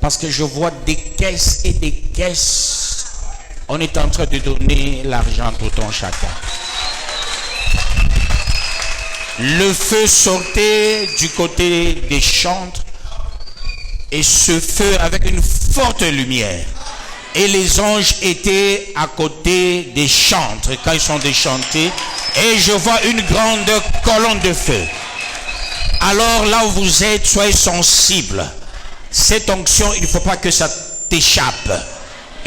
Parce que je vois des caisses et des caisses. On est en train de donner l'argent tout en chacun. Le feu sortait du côté des chantres. Et ce feu avec une forte lumière. Et les anges étaient à côté des chantres quand ils sont déchantés. Et je vois une grande colonne de feu. Alors là où vous êtes, soyez sensibles. Cette onction, il ne faut pas que ça t'échappe.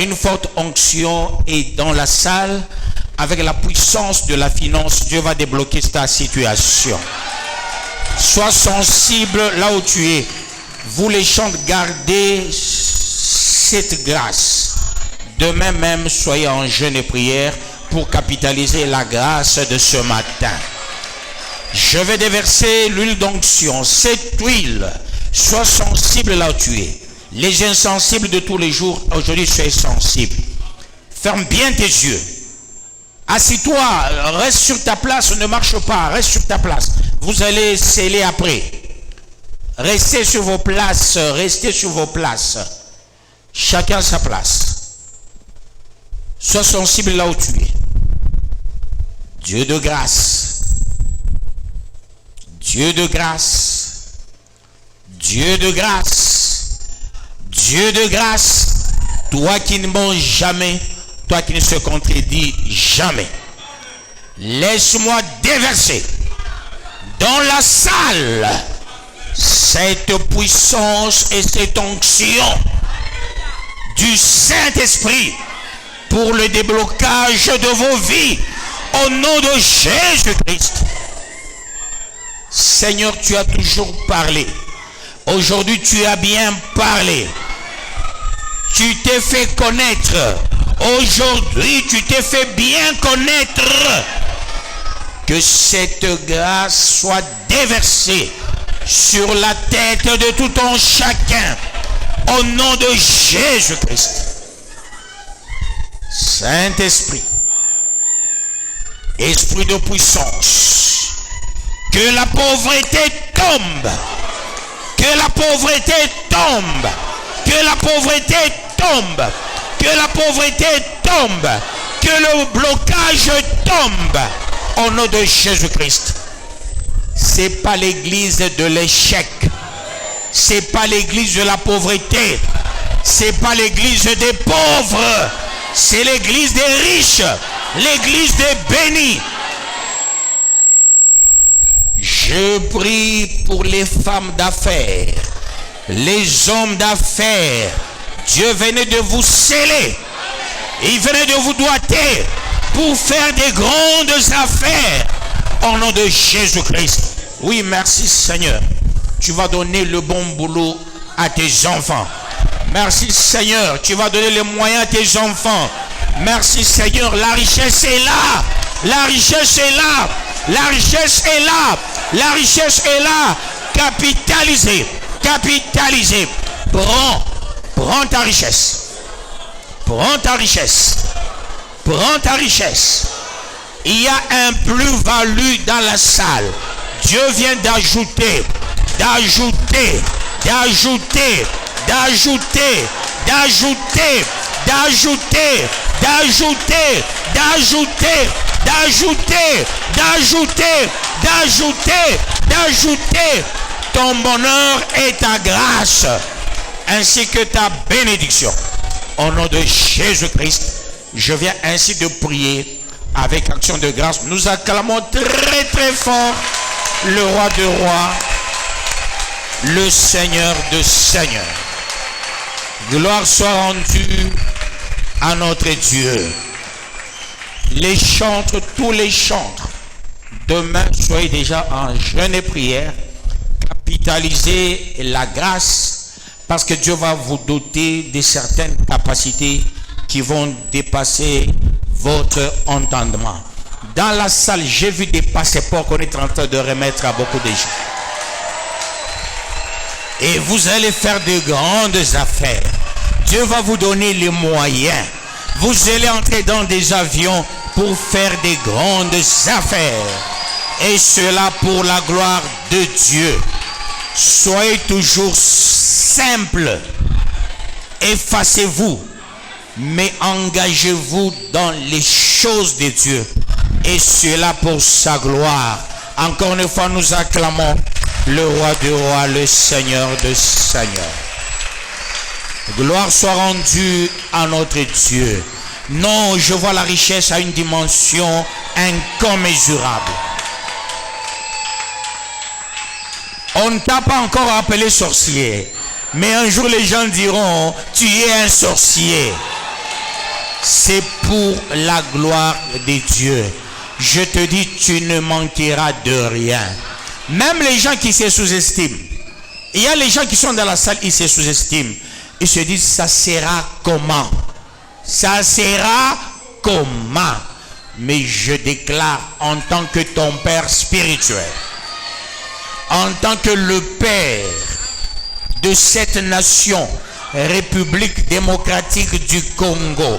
Une forte onction est dans la salle. Avec la puissance de la finance, Dieu va débloquer ta situation. Sois sensible là où tu es. Vous les chantres, gardez cette grâce. Demain même, soyez en jeûne et prière pour capitaliser la grâce de ce matin. Je vais déverser l'huile d'onction, cette huile. Sois sensible là où tu es. Les insensibles de tous les jours, aujourd'hui, soyez sensible. Ferme bien tes yeux. Assis-toi, reste sur ta place, ne marche pas, reste sur ta place. Vous allez sceller après. Restez sur vos places, restez sur vos places. Chacun sa place. Sois sensible là où tu es. Dieu de grâce. Dieu de grâce. Dieu de grâce. Dieu de grâce. Toi qui ne manges jamais, toi qui ne se contredis jamais. Laisse-moi déverser dans la salle cette puissance et cette onction du Saint-Esprit pour le déblocage de vos vies au nom de Jésus-Christ. Seigneur, tu as toujours parlé. Aujourd'hui, tu as bien parlé. Tu t'es fait connaître. Aujourd'hui, tu t'es fait bien connaître. Que cette grâce soit déversée sur la tête de tout un chacun au nom de Jésus-Christ. Saint-Esprit, Esprit de puissance, que la pauvreté tombe, que la pauvreté tombe, que la pauvreté tombe, que la pauvreté tombe, que le blocage tombe au nom de Jésus-Christ. C'est pas l'église de l'échec, c'est pas l'église de la pauvreté, c'est pas l'église des pauvres, c'est l'église des riches, l'église des bénis. Je prie pour les femmes d'affaires, les hommes d'affaires. Dieu venait de vous sceller, il venait de vous doiter pour faire des grandes affaires au nom de Jésus-Christ. Oui, merci Seigneur. Tu vas donner le bon boulot à tes enfants. Merci Seigneur. Tu vas donner les moyens à tes enfants. Merci Seigneur. La richesse est là. La richesse est là. La richesse est là. La richesse est là. Capitalisez. Capitalisez. Prends ta richesse. Prends ta richesse. Prends ta richesse. Il y a un plus-value dans la salle. Dieu vient d'ajouter, d'ajouter, d'ajouter, d'ajouter, d'ajouter, d'ajouter, d'ajouter, d'ajouter, d'ajouter, d'ajouter, d'ajouter, d'ajouter. Ton bonheur et ta grâce, ainsi que ta bénédiction. Au nom de Jésus-Christ, je viens ainsi de prier avec action de grâce. Nous acclamons très très fort le roi de rois, le Seigneur de seigneurs. Gloire soit rendue à notre Dieu. Les chantres, tous les chantres, demain soyez déjà en jeûne et prière. Capitalisez la grâce, parce que Dieu va vous doter de certaines capacités qui vont dépasser votre entendement. Dans la salle, j'ai vu des passeports qu'on est en train de remettre à beaucoup de gens. Et vous allez faire de grandes affaires. Dieu va vous donner les moyens. Vous allez entrer dans des avions pour faire des grandes affaires. Et cela pour la gloire de Dieu. Soyez toujours simple. effacez-vous, mais engagez-vous dans les choses de Dieu, et cela pour sa gloire. Encore une fois, nous acclamons le roi des rois, le Seigneur des seigneurs. Gloire soit rendue à notre Dieu. Non, je vois la richesse à une dimension incommensurable. On ne t'a pas encore appelé sorcier, mais un jour les gens diront, tu es un sorcier. C'est pour la gloire de Dieu. Je te dis, tu ne manqueras de rien. Même les gens qui se sous-estiment. Il y a les gens qui sont dans la salle, ils se sous-estiment. Ils se disent, ça sera comment? Ça sera comment? Mais je déclare en tant que ton Père spirituel, en tant que le Père de cette nation, République démocratique du Congo,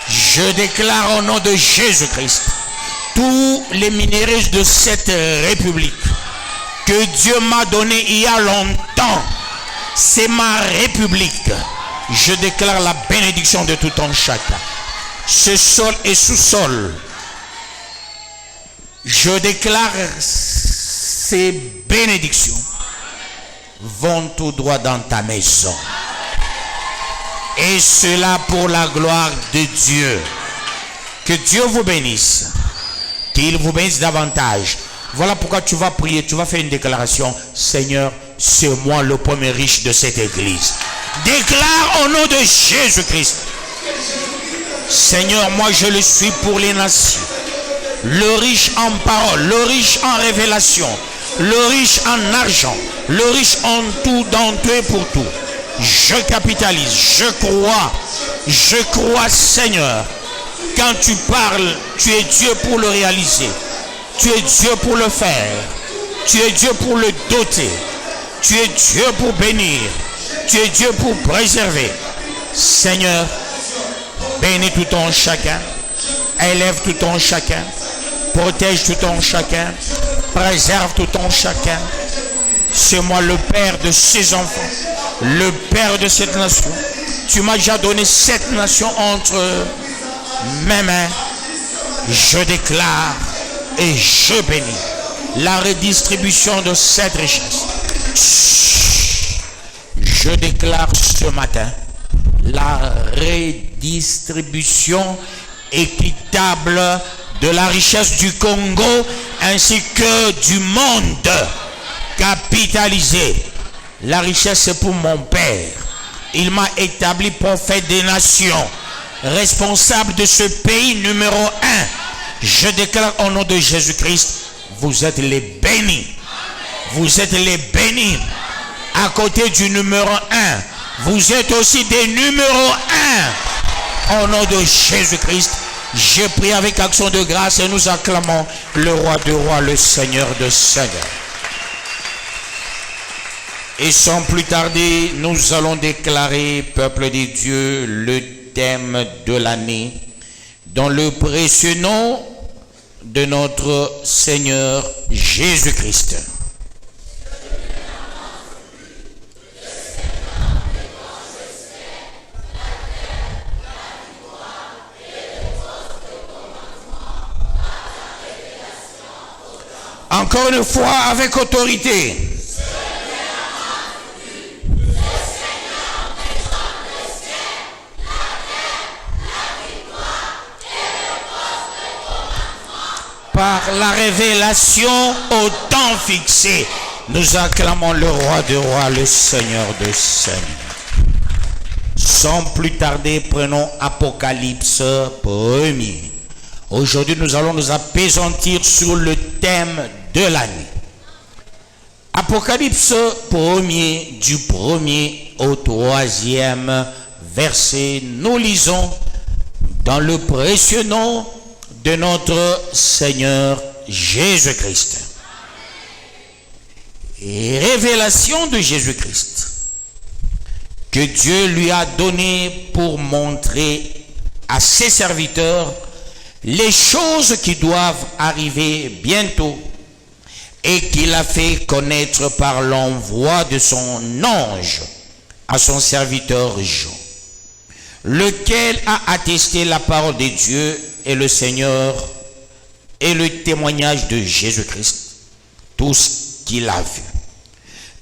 je déclare au nom de Jésus-Christ, tous les minéraux de cette République que Dieu m'a donné il y a longtemps, c'est ma République. Je déclare la bénédiction de tout en chacun. Ce sol et sous-sol, je déclare ces bénédictions vont tout droit dans ta maison. Et cela pour la gloire de Dieu. Que Dieu vous bénisse. Qu'il vous bénisse davantage. Voilà pourquoi tu vas prier, tu vas faire une déclaration. Seigneur, c'est moi le premier riche de cette église. Déclare au nom de Jésus-Christ. Seigneur, moi je le suis pour les nations. Le riche en parole, le riche en révélation, le riche en argent, le riche en tout, dans tout et pour tout. Je capitalise, je crois Seigneur. Quand tu parles, tu es Dieu pour le réaliser. Tu es Dieu pour le faire. Tu es Dieu pour le doter. Tu es Dieu pour bénir. Tu es Dieu pour préserver. Seigneur, bénis tout en chacun. Élève tout en chacun. Protège tout en chacun. Préserve tout en chacun. C'est moi le Père de ces enfants. Le Père de cette nation. Tu m'as déjà donné cette nation entre mes mains. Je déclare et je bénis la redistribution de cette richesse. Je déclare ce matin la redistribution équitable de la richesse du Congo ainsi que du monde. Capitalisé. La richesse c'est pour mon Père. Il m'a établi prophète des nations, responsable de ce pays numéro 1. Je déclare au nom de Jésus-Christ, vous êtes les bénis. Vous êtes les bénis. À côté du numéro 1, vous êtes aussi des numéros 1. Au nom de Jésus-Christ, je prie avec action de grâce et nous acclamons le roi des rois, le Seigneur des seigneurs. Et sans plus tarder, nous allons déclarer, peuple de Dieu, le thème de l'année, dans le précieux nom de notre Seigneur Jésus-Christ. Encore une fois, avec autorité. Par la révélation au temps fixé, nous acclamons le roi des rois, le Seigneur des seigneurs. Sans plus tarder, prenons Apocalypse 1er. Aujourd'hui, nous allons nous appesantir sur le thème de l'année. Apocalypse 1er, du 1er au 3e verset, nous lisons dans le précieux nom de notre Seigneur Jésus-Christ. Et révélation de Jésus-Christ que Dieu lui a donné pour montrer à ses serviteurs les choses qui doivent arriver bientôt, et qu'il a fait connaître par l'envoi de son ange à son serviteur Jean, lequel a attesté la parole de Dieu et le Seigneur et le témoignage de Jésus-Christ, tout ce qu'il a vu.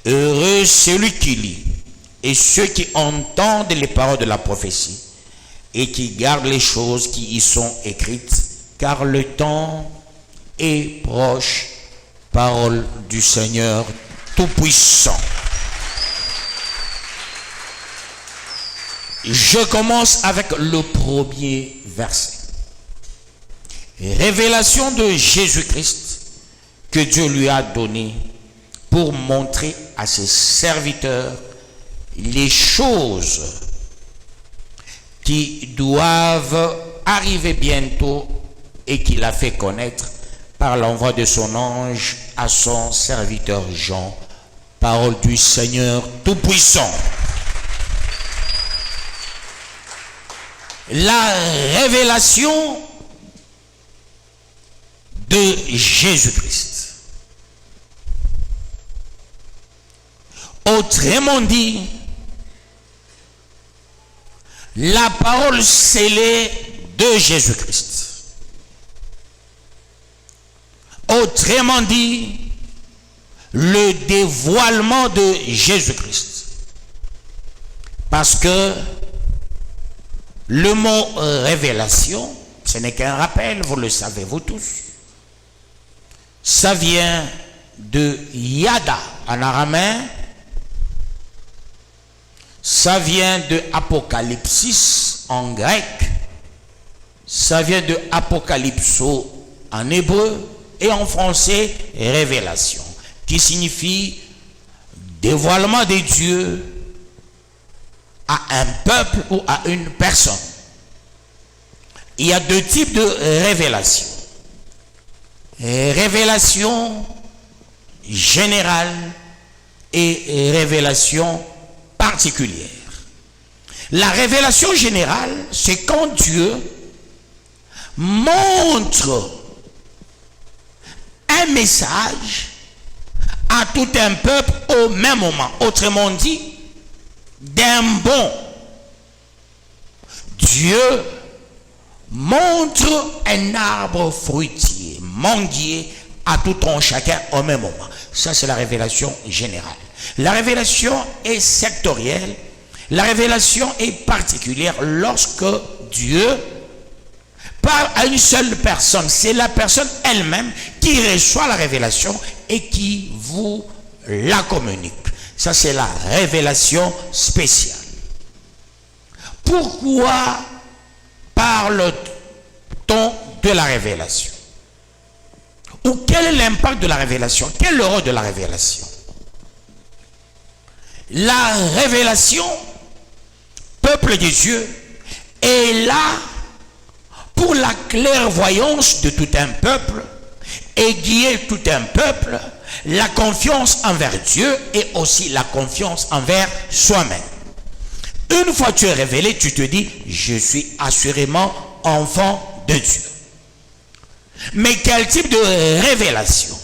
Heureux celui qui lit et ceux qui entendent les paroles de la prophétie et qui gardent les choses qui y sont écrites, car le temps est proche. Parole du Seigneur Tout-Puissant. Je commence avec le premier verset. Révélation de Jésus-Christ que Dieu lui a donné pour montrer à ses serviteurs les choses qui doivent arriver bientôt et qu'il a fait connaître par l'envoi de son ange à son serviteur Jean. Parole du Seigneur Tout-Puissant. La révélation de Jésus-Christ. Autrement dit, la parole scellée de Jésus-Christ. Autrement dit, le dévoilement de Jésus-Christ. Parce que le mot révélation, ce n'est qu'un rappel, vous le savez vous tous. Ça vient de yada en araméen. Ça vient de apocalypsis en grec. Ça vient de apocalypso en hébreu. Et en français, révélation, qui signifie dévoilement de Dieu à un peuple ou à une personne. Il y a deux types de révélations. Révélation générale et révélation particulière. La révélation générale, c'est quand Dieu montre un message à tout un peuple au même moment. Autrement dit, d'un bond, Dieu montre un arbre fruitier, manguier, à tout un chacun au même moment. Ça, c'est la révélation générale. La révélation est sectorielle. La révélation est particulière lorsque Dieu parle à une seule personne. C'est la personne elle-même qui reçoit la révélation et qui vous la communique. Ça, c'est la révélation spéciale. Pourquoi parle-t-on de la révélation? Ou quel est l'impact de la révélation? Quel est le rôle de la révélation? La révélation, peuple de Dieu, est là pour la clairvoyance de tout un peuple, aiguiller tout un peuple, la confiance envers Dieu et aussi la confiance envers soi-même. Une fois tu es révélé, tu te dis, je suis assurément enfant de Dieu. Mais quel type de révélation?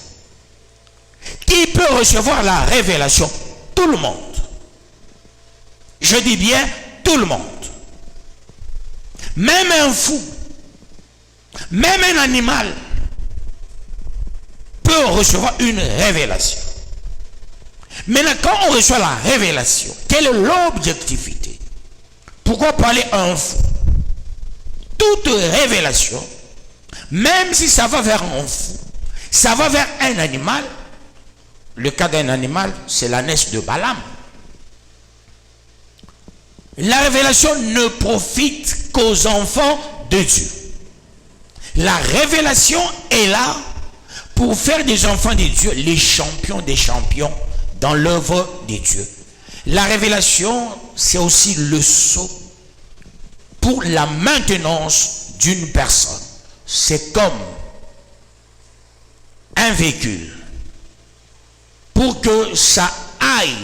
Qui peut recevoir la révélation? Tout le monde. Je dis bien tout le monde. Même un fou, même un animal peut recevoir une révélation. Maintenant, quand on reçoit la révélation, quelle est l'objectivité? Pourquoi parler à un fou? Toute révélation, même si ça va vers un fou, ça va vers un animal. Le cas d'un animal, c'est l'ânesse de Balaam. La révélation ne profite qu'aux enfants de Dieu. La révélation est là pour faire des enfants de Dieu les champions des champions dans l'œuvre de Dieu. La révélation, c'est aussi le sceau pour la maintenance d'une personne. C'est comme un véhicule. Pour que ça aille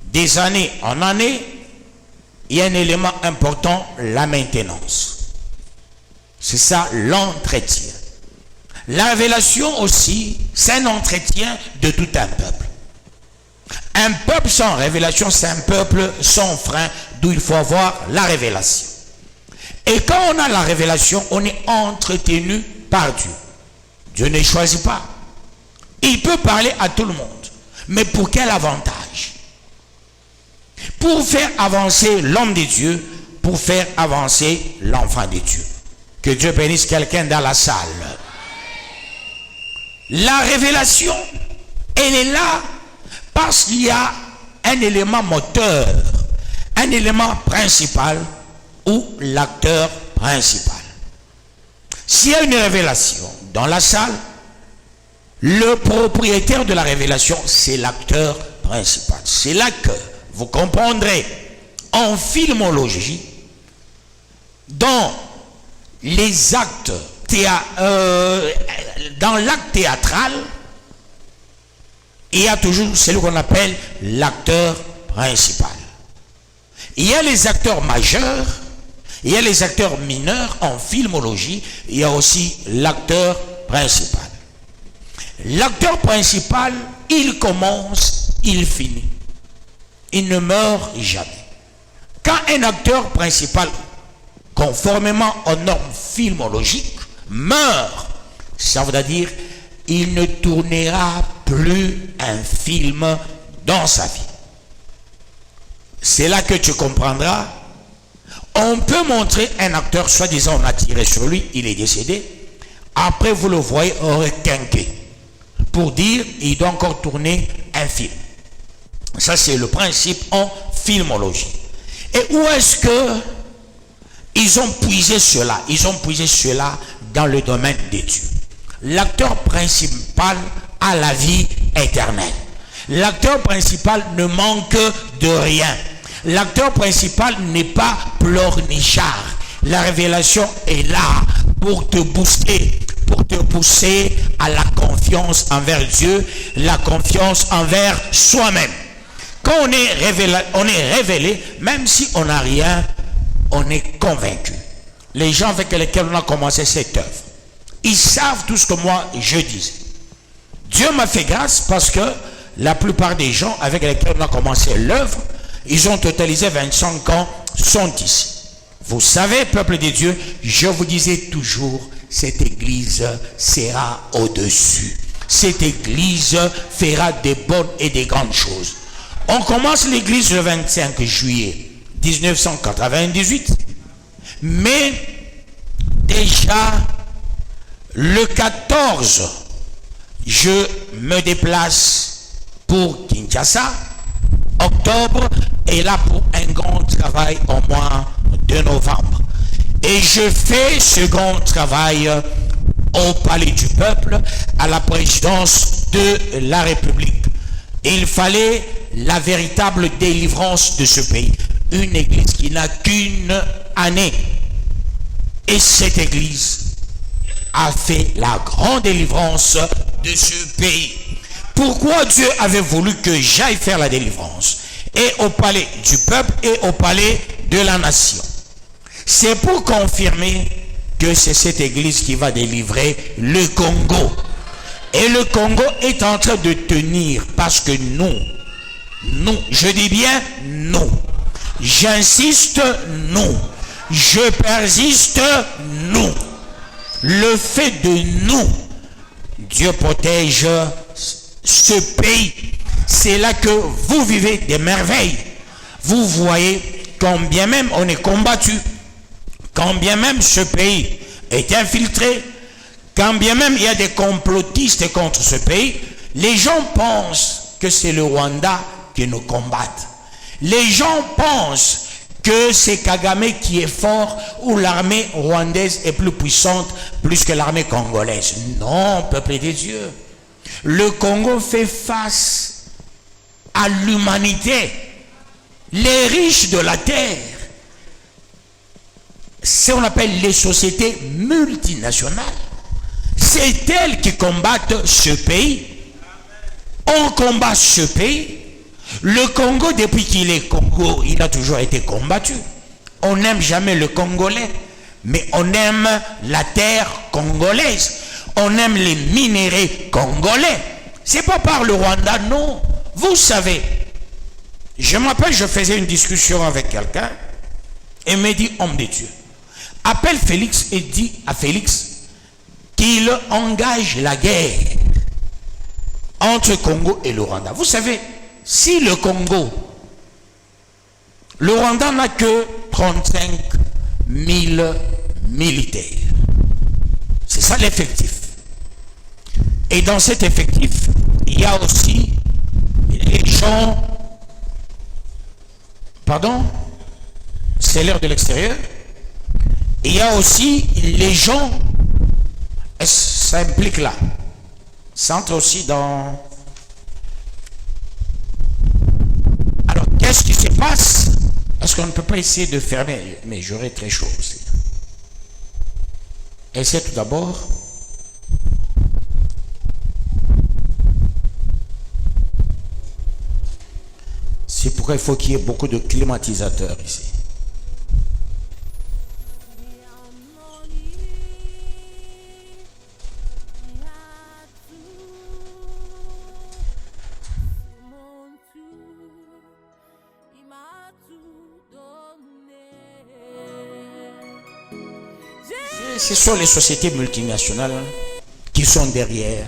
des années en année, il y a un élément important, la maintenance. C'est ça l'entretien. La révélation aussi, c'est un entretien de tout un peuple. Un peuple sans révélation, c'est un peuple sans frein, d'où il faut avoir la révélation. Et quand on a la révélation, on est entretenu par Dieu. Dieu ne choisit pas. Il peut parler à tout le monde. Mais pour quel avantage? Pour faire avancer l'homme de Dieu, pour faire avancer l'enfant de Dieu. Que Dieu bénisse quelqu'un dans la salle. La révélation, elle est là parce qu'il y a un élément moteur, un élément principal ou l'acteur principal. S'il y a une révélation dans la salle, le propriétaire de la révélation, c'est l'acteur principal. C'est là que vous comprendrez en filmologie, dans les actes, dans l'acte théâtral, il y a toujours celui qu'on appelle l'acteur principal. Il y a les acteurs majeurs, il y a les acteurs mineurs en filmologie, il y a aussi l'acteur principal. L'acteur principal, il commence, il finit. Il ne meurt jamais. Quand un acteur principal, conformément aux normes filmologiques, meurt, ça veut dire il ne tournera plus un film dans sa vie. C'est là que tu comprendras. On peut montrer un acteur, soi-disant on a tiré sur lui, il est décédé. Après vous le voyez requinqué. Pour dire il doit encore tourner un film. Ça c'est le principe en filmologie. Et où est-ce que ils ont puisé cela? Ils ont puisé cela dans le domaine des dieux. L'acteur principal a la vie éternelle. L'acteur principal ne manque de rien. L'acteur principal n'est pas pleurnichard. La révélation est là pour te booster, pour te pousser à la confiance envers Dieu, la confiance envers soi-même. Quand on est révélé, même si on n'a rien, on est convaincu. Les gens avec lesquels on a commencé cette œuvre, ils savent tout ce que moi je disais. Dieu m'a fait grâce parce que la plupart des gens avec lesquels on a commencé l'œuvre, ils ont totalisé 25 ans, sont ici. Vous savez, peuple de Dieu, je vous disais toujours, cette église sera au-dessus. Cette église fera des bonnes et des grandes choses. On commence l'église le 25 juillet 1998, mais déjà le 14, je me déplace pour Kinshasa. Octobre est là pour un grand travail au mois de novembre. Et je fais ce grand travail au Palais du Peuple, à la présidence de la République. Il fallait la véritable délivrance de ce pays. Une église qui n'a qu'une année. Et cette église a fait la grande délivrance de ce pays. Pourquoi Dieu avait voulu que j'aille faire la délivrance? Et au palais du peuple et au palais de la nation. C'est pour confirmer que c'est cette église qui va délivrer le Congo. Et le Congo est en train de tenir parce que nous, je dis bien nous, j'insiste nous, je persiste nous. Le fait de nous, Dieu protège ce pays. C'est là que vous vivez des merveilles. Vous voyez combien même on est combattu, quand bien même ce pays est infiltré, quand bien même il y a des complotistes contre ce pays, les gens pensent que c'est le Rwanda qui nous combat. Les gens pensent que c'est Kagame qui est fort ou l'armée rwandaise est plus puissante plus que l'armée congolaise. Non, peuple de Dieu. Le Congo fait face à l'humanité. Les riches de la terre, c'est ce qu'on appelle les sociétés multinationales. C'est elles qui combattent ce pays. On combat ce pays. Le Congo, depuis qu'il est Congo, il a toujours été combattu. On n'aime jamais le Congolais, mais on aime la terre congolaise. on aime les minéraux congolais. C'est pas par le Rwanda, non. Vous savez, je me rappelle, je faisais une discussion avec quelqu'un et me dit, homme de Dieu, appelle Félix et dit à Félix qu'il engage la guerre entre Congo et le Rwanda. Vous savez, si le Congo, le Rwanda n'a que 35 000 militaires. C'est ça l'effectif. Et dans cet effectif, il y a aussi les gens... Pardon? C'est l'air de l'extérieur. Il y a aussi les gens... Ça implique là. Ça entre aussi dans... Alors, qu'est-ce qui se passe? Parce qu'on ne peut pas essayer de fermer, mais j'aurais très chaud aussi. Essayez tout d'abord. C'est pourquoi il faut qu'il y ait beaucoup de climatisateurs ici. Ce sont les sociétés multinationales qui sont derrière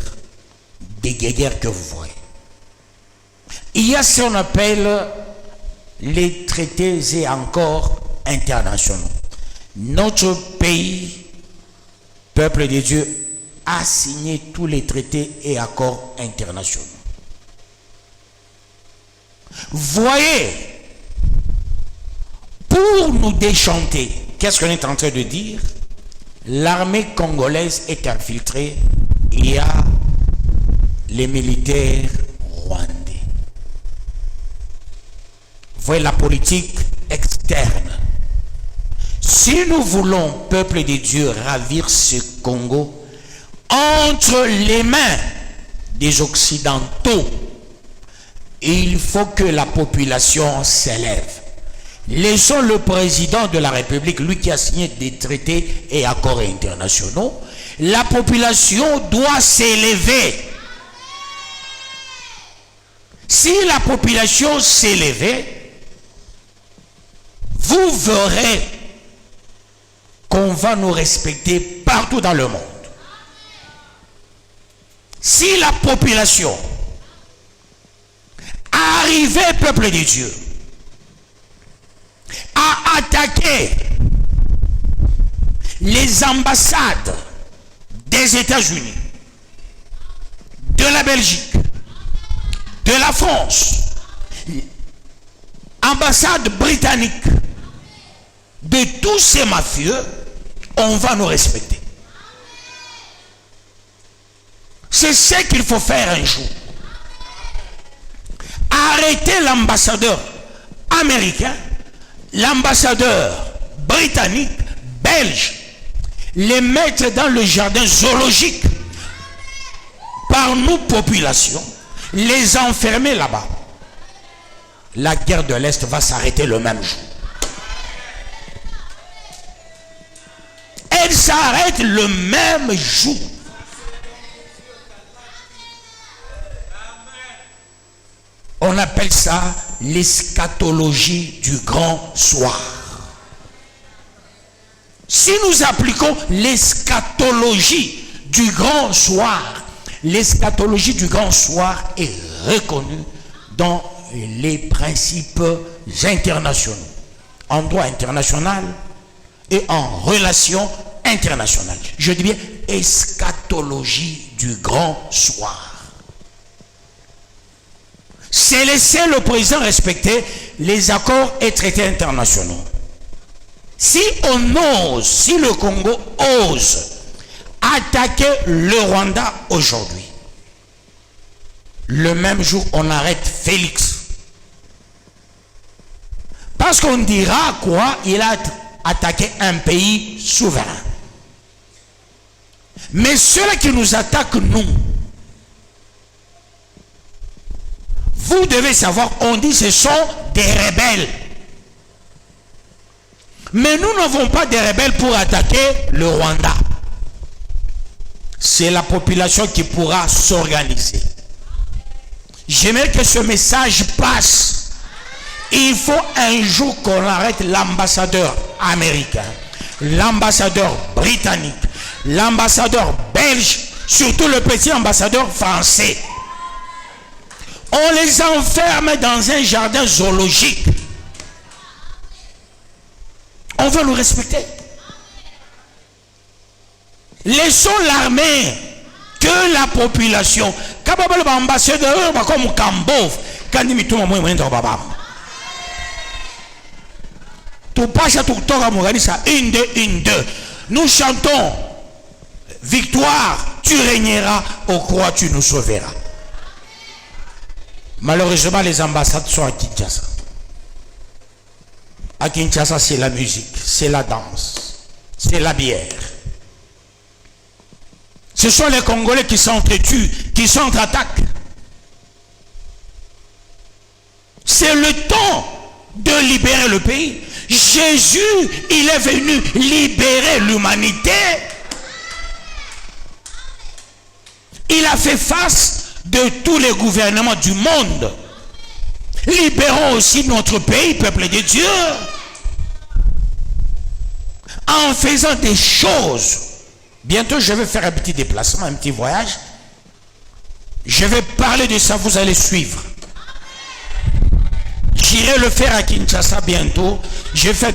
des guerres que vous voyez. Il y a ce qu'on appelle les traités et accords internationaux. Notre pays, peuple de Dieu, a signé tous les traités et accords internationaux. Voyez, pour nous déchanter, qu'est-ce qu'on est en train de dire? L'armée congolaise est infiltrée. Il y a les militaires rwandais. Voyez la politique externe. Si nous voulons, peuple de Dieu, ravir ce Congo entre les mains des Occidentaux, il faut que la population s'élève. Laissons le président de la République, lui qui a signé des traités et accords internationaux. La population doit s'élever. Si la population s'élevait, vous verrez qu'on va nous respecter partout dans le monde. Si la population arrivait, peuple de Dieu, à attaquer les ambassades des États-Unis, de la Belgique, de la France, ambassade britannique, de tous ces mafieux, on va nous respecter. C'est ce qu'il faut faire un jour. Arrêter l'ambassadeur américain, l'ambassadeur britannique, belge, les mettre dans le jardin zoologique par nous, population, les enfermer là-bas. La guerre de l'Est va s'arrêter le même jour. Elle s'arrête le même jour. On appelle ça l'eschatologie du grand soir. Si nous appliquons l'eschatologie du grand soir, l'eschatologie du grand soir est reconnue dans les principes internationaux, en droit international et en relations internationales. Je dis bien eschatologie du grand soir. C'est laisser le président respecter les accords et traités internationaux. Si on ose, si le Congo ose attaquer le Rwanda aujourd'hui, le même jour on arrête Félix. Parce qu'on dira quoi? Il a attaqué un pays souverain. Mais ceux qui nous attaquent, nous, vous devez savoir, on dit ce sont des rebelles. Mais nous n'avons pas des rebelles pour attaquer le Rwanda. c'est la population qui pourra s'organiser. J'aimerais que ce message passe. Il faut un jour qu'on arrête l'ambassadeur américain, l'ambassadeur britannique, l'ambassadeur belge, surtout le petit ambassadeur français. On les enferme dans un jardin zoologique. On veut nous respecter. Laissons l'armée, que la population. Nous chantons victoire, tu régneras, au croix tu nous sauveras. Malheureusement, les ambassades sont à Kinshasa. À Kinshasa, c'est la musique, c'est la danse, c'est la bière. Ce sont les Congolais qui s'entretuent, qui s'entre-attaquent. C'est le temps de libérer le pays. Jésus, il est venu libérer l'humanité. Il a fait face de tous les gouvernements du monde. Libérons aussi notre pays, peuple de Dieu, en faisant des choses. Bientôt, je vais faire un petit déplacement, un petit voyage. Je vais parler de ça, vous allez suivre. J'irai le faire à Kinshasa bientôt. Je fais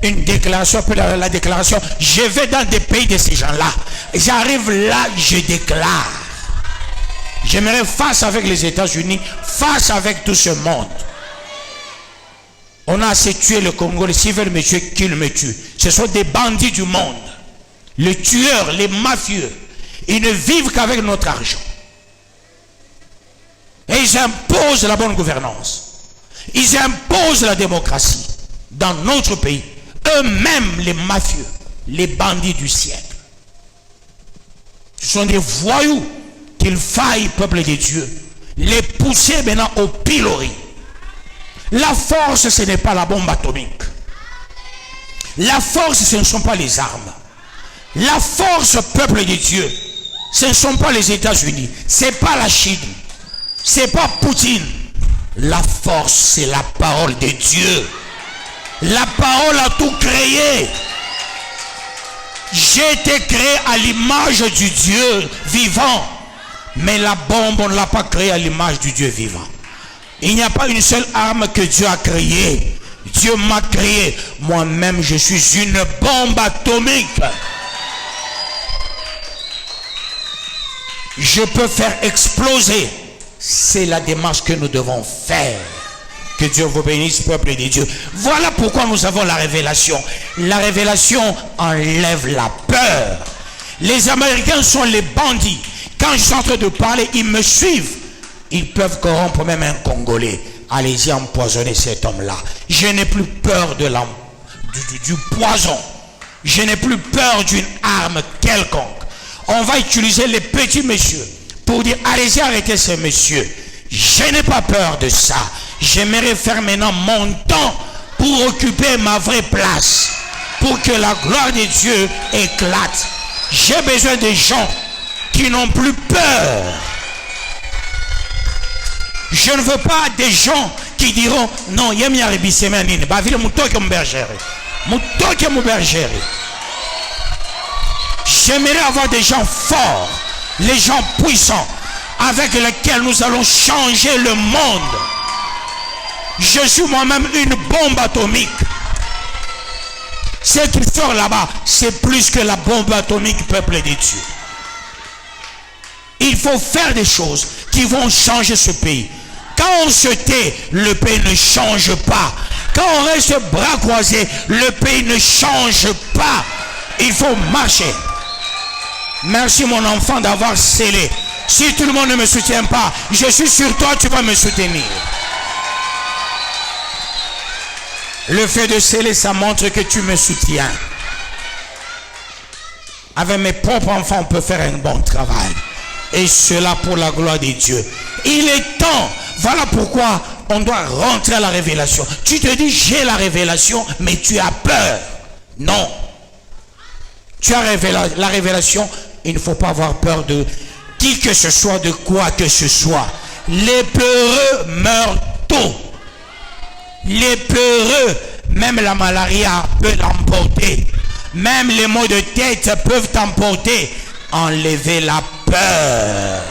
une déclaration, la déclaration. Je vais dans des pays de ces gens-là. J'arrive là, je déclare. J'aimerais face avec les États-Unis, face avec tout ce monde. On a assez tué le Congo. S'ils veulent me tuer, qu'ils me tuent. Ce sont des bandits du monde. Les tueurs, les mafieux. Ils ne vivent qu'avec notre argent. Et ils imposent la bonne gouvernance. Ils imposent la démocratie dans notre pays. Eux-mêmes, les mafieux, les bandits du siècle. Ce sont des voyous qu'il faille, peuple de Dieu, les pousser maintenant au pilori. La force, ce n'est pas la bombe atomique. La force, ce ne sont pas les armes. La force, peuple de Dieu, ce ne sont pas les États-Unis. Ce n'est pas la Chine. Ce n'est pas Poutine. La force, c'est la parole de Dieu. La parole a tout créé. J'ai été créé à l'image du Dieu vivant. Mais la bombe, on ne l'a pas créée à l'image du Dieu vivant. Il n'y a pas une seule arme que Dieu a créée. Dieu m'a créé. Moi-même, je suis une bombe atomique. Je peux faire exploser. C'est la démarche que nous devons faire. Que Dieu vous bénisse, peuple de Dieu. Voilà pourquoi nous avons la révélation. La révélation enlève la peur. Les Américains sont les bandits. Quand je suis en train de parler, ils me suivent. Ils peuvent corrompre même un Congolais. Allez-y empoisonner cet homme-là. Je n'ai plus peur de du poison. Je n'ai plus peur d'une arme quelconque. On va utiliser les petits messieurs pour dire, allez-y arrêtez ces messieurs. Je n'ai pas peur de ça. J'aimerais faire maintenant mon temps pour occuper ma vraie place. Pour que la gloire de Dieu éclate. J'ai besoin de gens qui n'ont plus peur. Je ne veux pas des gens qui diront, non, il y a mi arbisemanine. Bah, ville mutoke mon berger. Mutoke mon berger. J'aimerais avoir des gens forts, les gens puissants, avec lesquels nous allons changer le monde. Je suis moi-même une bombe atomique. Ce qui sort là-bas, c'est plus que la bombe atomique, peuple de Dieu. Il faut faire des choses qui vont changer ce pays. Quand on se tait, le pays ne change pas. Quand on reste bras croisés, le pays ne change pas. Il faut marcher. Merci mon enfant d'avoir scellé. Si tout le monde ne me soutient pas, je suis sur toi, tu vas me soutenir. Le fait de sceller, ça montre que tu me soutiens. Avec mes propres enfants, on peut faire un bon travail. Et cela pour la gloire de Dieu. Il est temps. Voilà pourquoi on doit rentrer à la révélation. Tu te dis, j'ai la révélation, mais tu as peur. Non. Tu as la révélation, Il ne faut pas avoir peur de qui que ce soit, de quoi que ce soit. Les peureux meurent tôt. Les peureux, même la malaria peut l'emporter. Même les maux de tête peuvent t'emporter. Enlever la peur.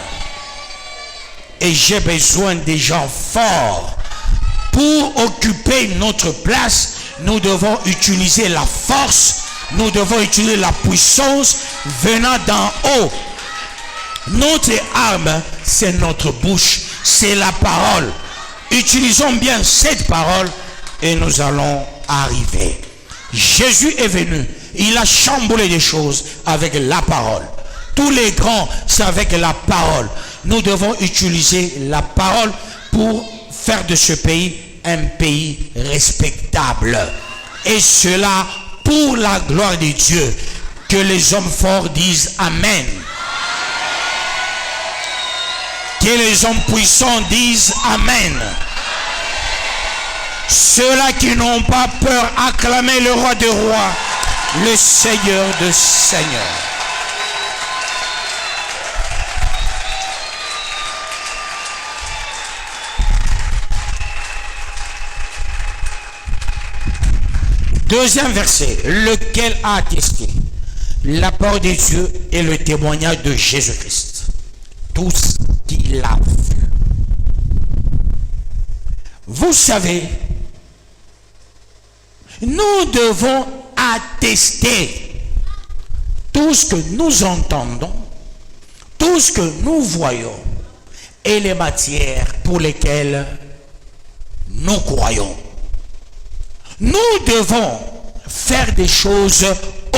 Et j'ai besoin des gens forts. Pour occuper notre place, nous devons utiliser la force, nous devons utiliser la puissance venant d'en haut. Notre arme, c'est notre bouche, c'est la parole. Utilisons bien cette parole et nous allons arriver. Jésus est venu, il a chamboulé des choses avec la parole. Tous les grands, c'est avec la parole. Nous devons utiliser la parole pour faire de ce pays un pays respectable. Et cela pour la gloire de Dieu. Que les hommes forts disent Amen. Que les hommes puissants disent Amen. Ceux-là qui n'ont pas peur, acclamez le roi des rois, le Seigneur de seigneurs. Deuxième verset, lequel a attesté la parole de Dieu et le témoignage de Jésus-Christ. Tout ce qu'il a vu. Vous savez, nous devons attester tout ce que nous entendons, tout ce que nous voyons et les matières pour lesquelles nous croyons. Nous devons faire des choses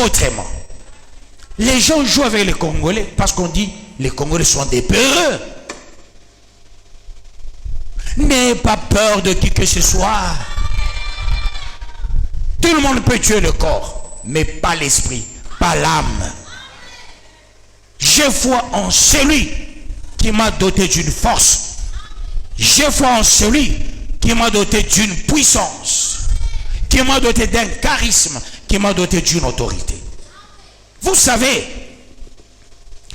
autrement. Les gens jouent avec les Congolais parce qu'on dit les Congolais sont des peureux. N'ayez pas peur de qui que ce soit. Tout le monde peut tuer le corps, mais pas l'esprit, pas l'âme. J'ai foi en celui qui m'a doté d'une force. J'ai foi en celui qui m'a doté d'une puissance, qui m'a doté d'un charisme, qui m'a doté d'une autorité. Vous savez,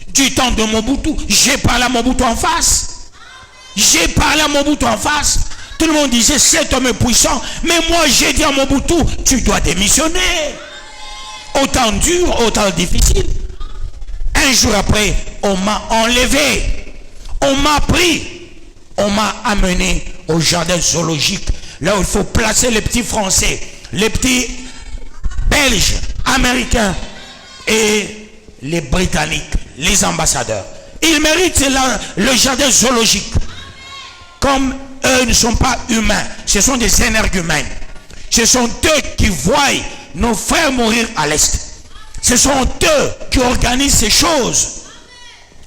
du temps de Mobutu, j'ai parlé à Mobutu en face. J'ai parlé à Mobutu en face. Tout le monde disait, cet homme est puissant. Mais moi, j'ai dit à Mobutu, tu dois démissionner. Autant dur, autant difficile. Un jour après, on m'a enlevé. On m'a pris. On m'a amené au jardin zoologique. Là où il faut placer les petits Français, les petits Belges, Américains et les Britanniques, les ambassadeurs. Ils méritent le jardin zoologique. Comme eux ne sont pas humains, ce sont des énergumènes. Ce sont eux qui voient nos frères mourir à l'Est. Ce sont eux qui organisent ces choses.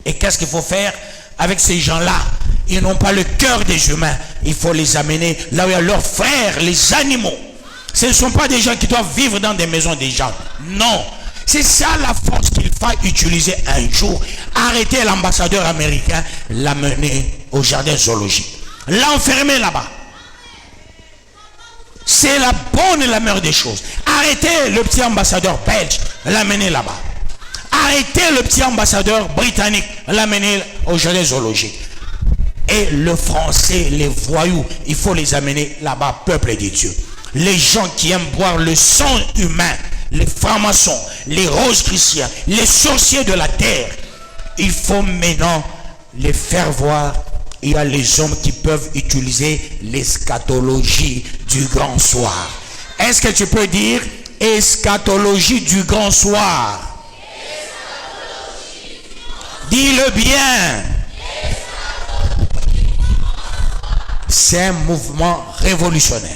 Et qu'est-ce qu'il faut faire avec ces gens-là? Ils n'ont pas le cœur des humains. Il faut les amener là où il y a leurs frères, les animaux. Ce ne sont pas des gens qui doivent vivre dans des maisons des gens. Non. C'est ça la force qu'il faut utiliser un jour. Arrêter l'ambassadeur américain, l'amener au jardin zoologique. L'enfermer là-bas. C'est la bonne et la meilleure des choses. Arrêtez le petit ambassadeur belge, l'amener là-bas. Arrêtez le petit ambassadeur britannique, l'amener au jardin zoologique. Et le français, les voyous, il faut les amener là-bas, peuple de Dieu. Les gens qui aiment boire le sang humain, les francs-maçons, les roses-chrétiens, les sorciers de la terre, il faut maintenant les faire voir. Il y a les hommes qui peuvent utiliser l'eschatologie du grand soir. Est-ce que tu peux dire eschatologie du grand soir? Dis-le bien. C'est un mouvement révolutionnaire.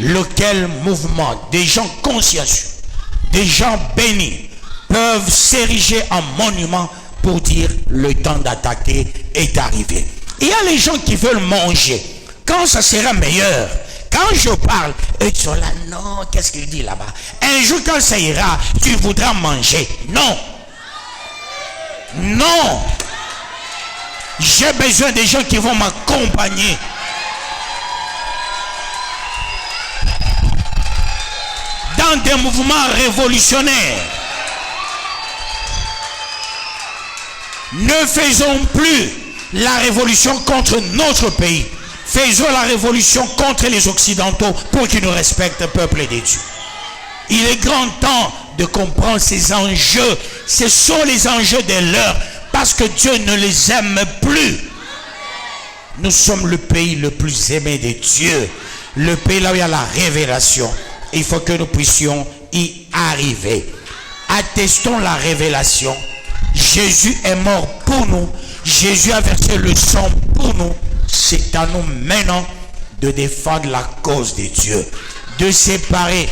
Lequel mouvement des gens consciencieux, des gens bénis peuvent s'ériger en monument pour dire le temps d'attaquer est arrivé. Il y a les gens qui veulent manger. Quand ça sera meilleur, quand je parle, eux sont là, non, qu'est-ce qu'il dit là-bas? Un jour quand ça ira, tu voudras manger. Non. Non. J'ai besoin des gens qui vont m'accompagner. Dans des mouvements révolutionnaires. Ne faisons plus la révolution contre notre pays. Faisons la révolution contre les Occidentaux pour qu'ils nous respectent, peuple de Dieu. Il est grand temps de comprendre ces enjeux. Ce sont les enjeux de l'heure parce que Dieu ne les aime plus. Nous sommes le pays le plus aimé de Dieu. Le pays là où il y a la révélation. Il faut que nous puissions y arriver. Attestons la révélation. Jésus est mort pour nous. Jésus a versé le sang pour nous. C'est à nous maintenant de défendre la cause de Dieu. De séparer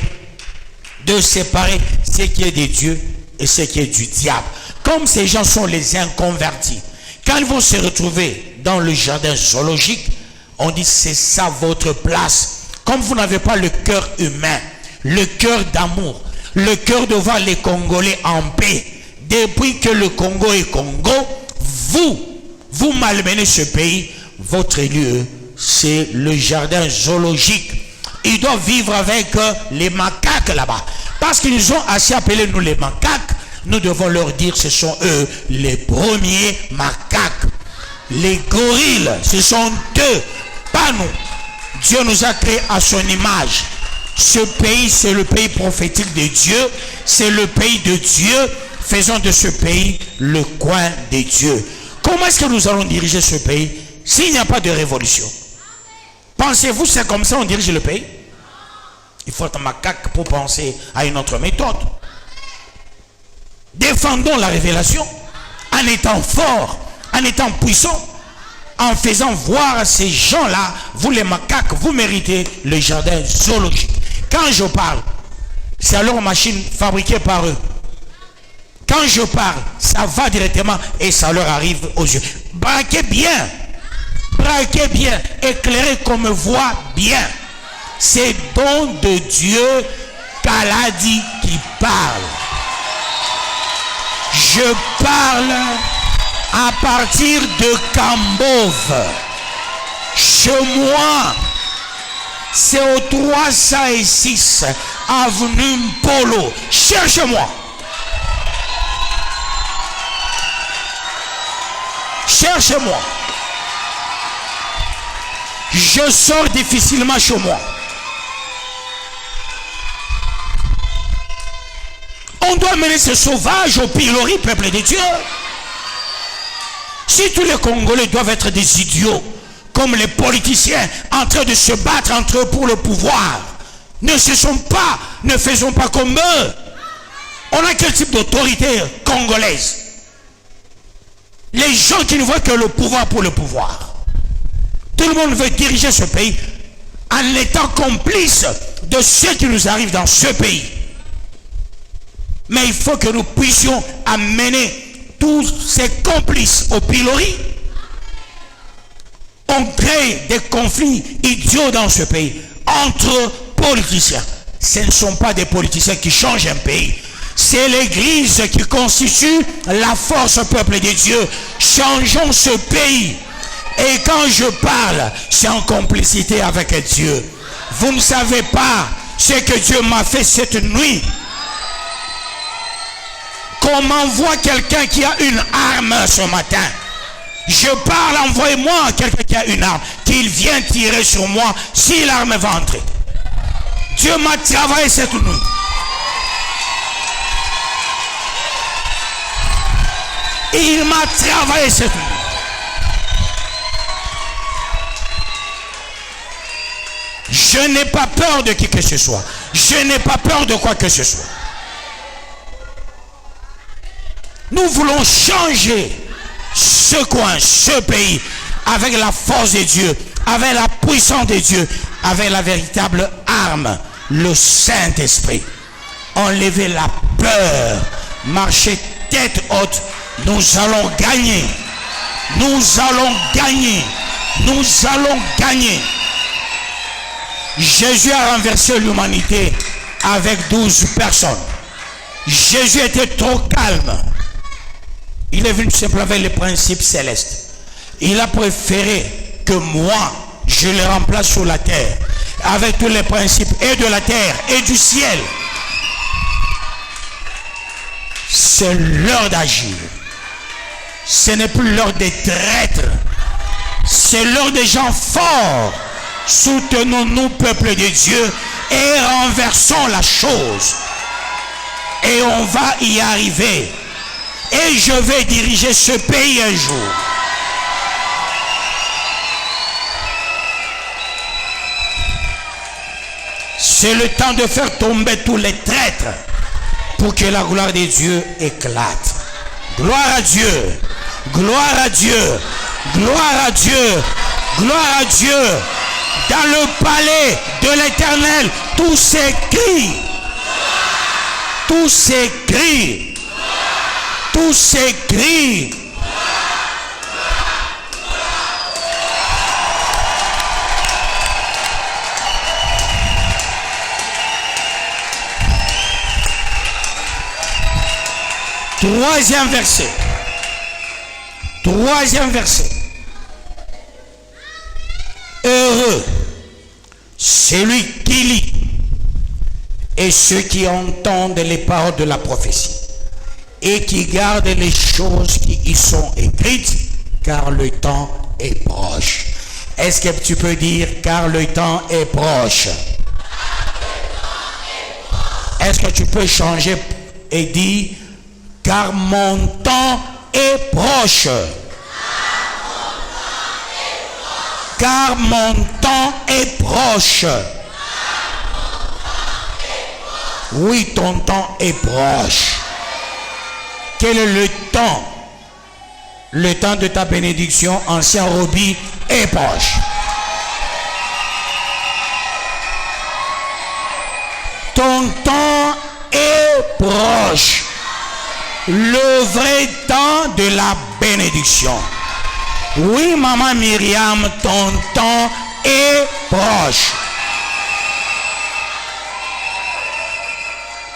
ce qui est de Dieu et ce qui est du diable. Comme ces gens sont les inconvertis, quand ils vont se retrouver dans le jardin zoologique, on dit c'est ça votre place. Comme vous n'avez pas le cœur humain, le cœur d'amour, le cœur de voir les Congolais en paix, depuis que le Congo est Congo, vous malmenez ce pays. Votre lieu, c'est le jardin zoologique. Ils doivent vivre avec les macaques là-bas. Parce qu'ils nous ont assez appelés nous les macaques, nous devons leur dire ce sont eux les premiers macaques. Les gorilles, ce sont eux, pas nous. Dieu nous a créés à son image. Ce pays, c'est le pays prophétique de Dieu. C'est le pays de Dieu. Faisons de ce pays le coin de Dieu. Comment est-ce que nous allons diriger ce pays s'il n'y a pas de révolution? Pensez-vous c'est comme ça on dirige le pays? Il faut être macaque pour penser à une autre méthode. Défendons la révélation en étant forts, en étant puissants, en faisant voir à ces gens-là, vous les macaques, vous méritez le jardin zoologique. Quand je parle, c'est à leur machine fabriquée par eux. Quand je parle, ça va directement et ça leur arrive aux yeux. Braquez bien, éclairez comme voix bien. C'est don de Dieu Kaladi qui parle. Je parle à partir de Kambove. Chez moi, c'est au 306 avenue Mpolo. Cherchez-moi. Cherchez-moi. Je sors difficilement chez moi. On doit mener ce sauvage au pilori, peuple de Dieu. Si tous les Congolais doivent être des idiots, comme les politiciens en train de se battre entre eux pour le pouvoir, ne faisons pas comme eux. On a quel type d'autorité congolaise? Les gens qui ne voient que le pouvoir pour le pouvoir. Tout le monde veut diriger ce pays en étant complice de ce qui nous arrive dans ce pays. Mais il faut que nous puissions amener tous ces complices au pilori. On crée des conflits idiots dans ce pays entre politiciens. Ce ne sont pas des politiciens qui changent un pays. C'est l'Église qui constitue la force peuple de Dieu. Changeons ce pays. Et quand je parle, c'est en complicité avec Dieu. Vous ne savez pas ce que Dieu m'a fait cette nuit. Qu'on m'envoie quelqu'un qui a une arme ce matin. Je parle, envoyez-moi quelqu'un qui a une arme, qu'il vienne tirer sur moi si l'arme va entrer. Dieu m'a travaillé cette nuit. Il m'a travaillé cette nuit. Je n'ai pas peur de qui que ce soit. Je n'ai pas peur de quoi que ce soit. Nous voulons changer ce coin, ce pays, avec la force de Dieu, avec la puissance de Dieu, avec la véritable arme, le Saint-Esprit. Enlever la peur, marcher tête haute. Nous allons gagner. Nous allons gagner. Nous allons gagner. Jésus a renversé l'humanité avec 12 personnes. Jésus était trop calme. Il est venu simplement avec les principes célestes. Il a préféré que moi, je les remplace sur la terre. Avec tous les principes et de la terre et du ciel. C'est l'heure d'agir. Ce n'est plus l'heure des traîtres. C'est l'heure des gens forts. Soutenons-nous, peuple de Dieu, et renversons la chose. Et on va y arriver. Et je vais diriger ce pays un jour. C'est le temps de faire tomber tous les traîtres pour que la gloire de Dieu éclate. Gloire à Dieu. Gloire à Dieu. Gloire à Dieu. Gloire à Dieu. Dans le palais de l'Éternel, tout s'écrit. Tout s'écrit. Tout s'écrit. Troisième verset. Troisième verset. Heureux celui qui lit et ceux qui entendent les paroles de la prophétie et qui gardent les choses qui y sont écrites, car le temps est proche. Est-ce que tu peux dire car le temps est proche? Est-ce que tu peux changer et dire car mon temps est proche? Car mon temps est proche. Oui, ton temps est proche. Quel est le temps? Le temps de ta bénédiction, ancien Roby, est proche. Ton temps est proche. Le vrai temps de la bénédiction. Oui, maman Myriam, ton temps est proche.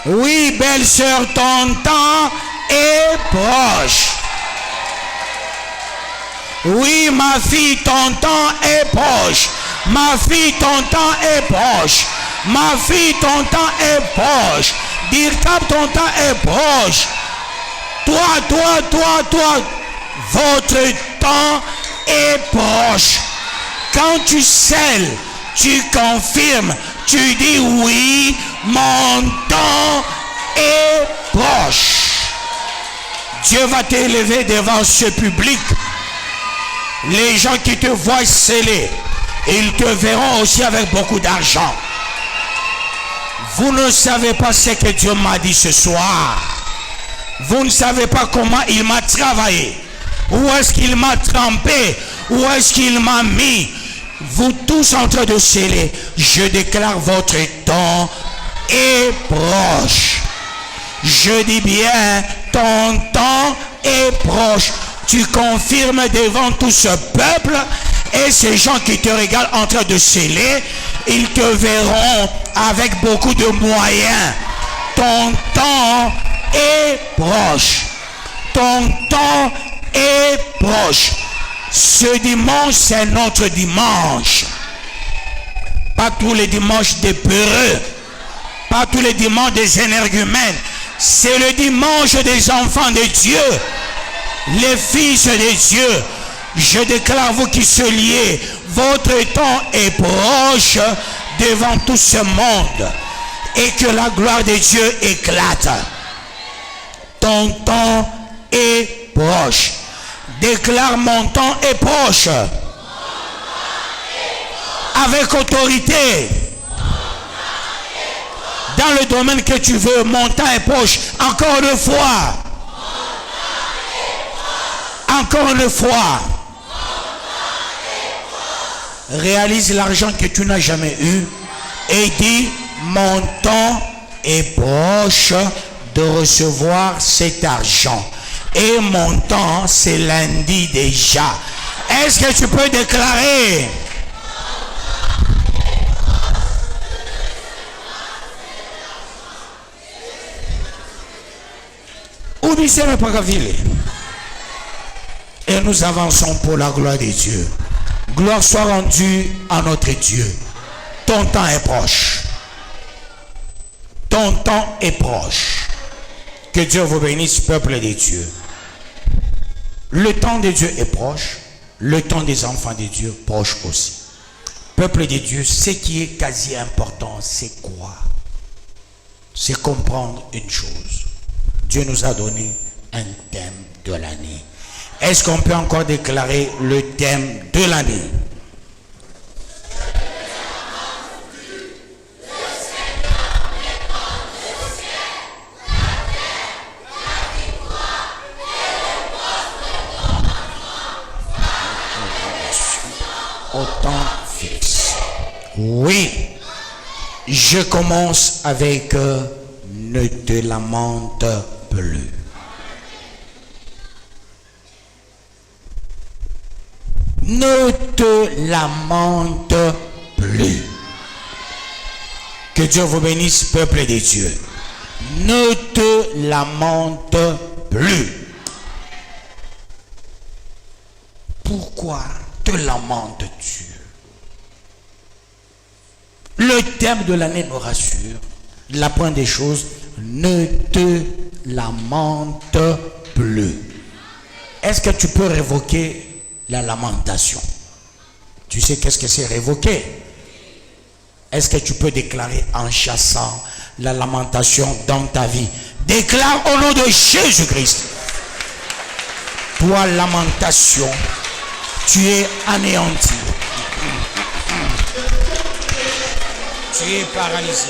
Oui, belle sœur, ton temps est proche. Oui, ma fille, ton temps est proche. Ma fille, ton temps est proche. Ma fille, ton temps est proche. Dirkab, ton temps est proche. Toi, votre temps est proche. Quand tu scelles, tu confirmes, tu dis oui, mon temps est proche. Dieu va t'élever devant ce public. Les gens qui te voient sceller, ils te verront aussi avec beaucoup d'argent. Vous ne savez pas ce que Dieu m'a dit ce soir. Vous ne savez pas comment il m'a travaillé. Où est-ce qu'il m'a trempé? Où est-ce qu'il m'a mis? Vous tous en train de sceller. Je déclare votre temps est proche. Je dis bien, ton temps est proche. Tu confirmes devant tout ce peuple et ces gens qui te regardent en train de sceller, ils te verront avec beaucoup de moyens. Ton temps est proche. Ton temps est proche. Ce dimanche, c'est notre dimanche. Pas tous les dimanches des peureux. Pas tous les dimanches des énergumènes. C'est le dimanche des enfants de Dieu. Les fils de Dieu. Je déclare vous qui se liez. Votre temps est proche devant tout ce monde. Et que la gloire de Dieu éclate. Ton temps est proche. Déclare mon temps est proche. Avec autorité. Dans le domaine que tu veux, mon temps est proche. Encore une fois. Encore une fois. Réalise l'argent que tu n'as jamais eu. Et dis, mon temps est proche de recevoir cet argent. Et mon temps, c'est lundi déjà. Est-ce que tu peux déclarer? Et nous avançons pour la gloire de Dieu. Gloire soit rendue à notre Dieu. Ton temps est proche. Ton temps est proche. Que Dieu vous bénisse, peuple de Dieu. Le temps de Dieu est proche, le temps des enfants de Dieu proche aussi. Peuple de Dieu, ce qui est quasi important, c'est quoi? C'est comprendre une chose. Dieu nous a donné un thème de l'année. Est-ce qu'on peut encore déclarer le thème de l'année? Au temps fixe. Oui, je commence avec ne te lamente plus. Ne te lamente plus. Que Dieu vous bénisse, peuple de Dieu. Ne te lamente plus. Pourquoi te lamentes-tu? Le thème de l'année nous rassure. La première des choses, ne te lamente plus. Est-ce que tu peux révoquer la lamentation? Tu sais qu'est-ce que c'est révoquer? Est-ce que tu peux déclarer en chassant la lamentation dans ta vie? Déclare au nom de Jésus-Christ. Toi, lamentation, tu es anéanti. Tu es paralysé.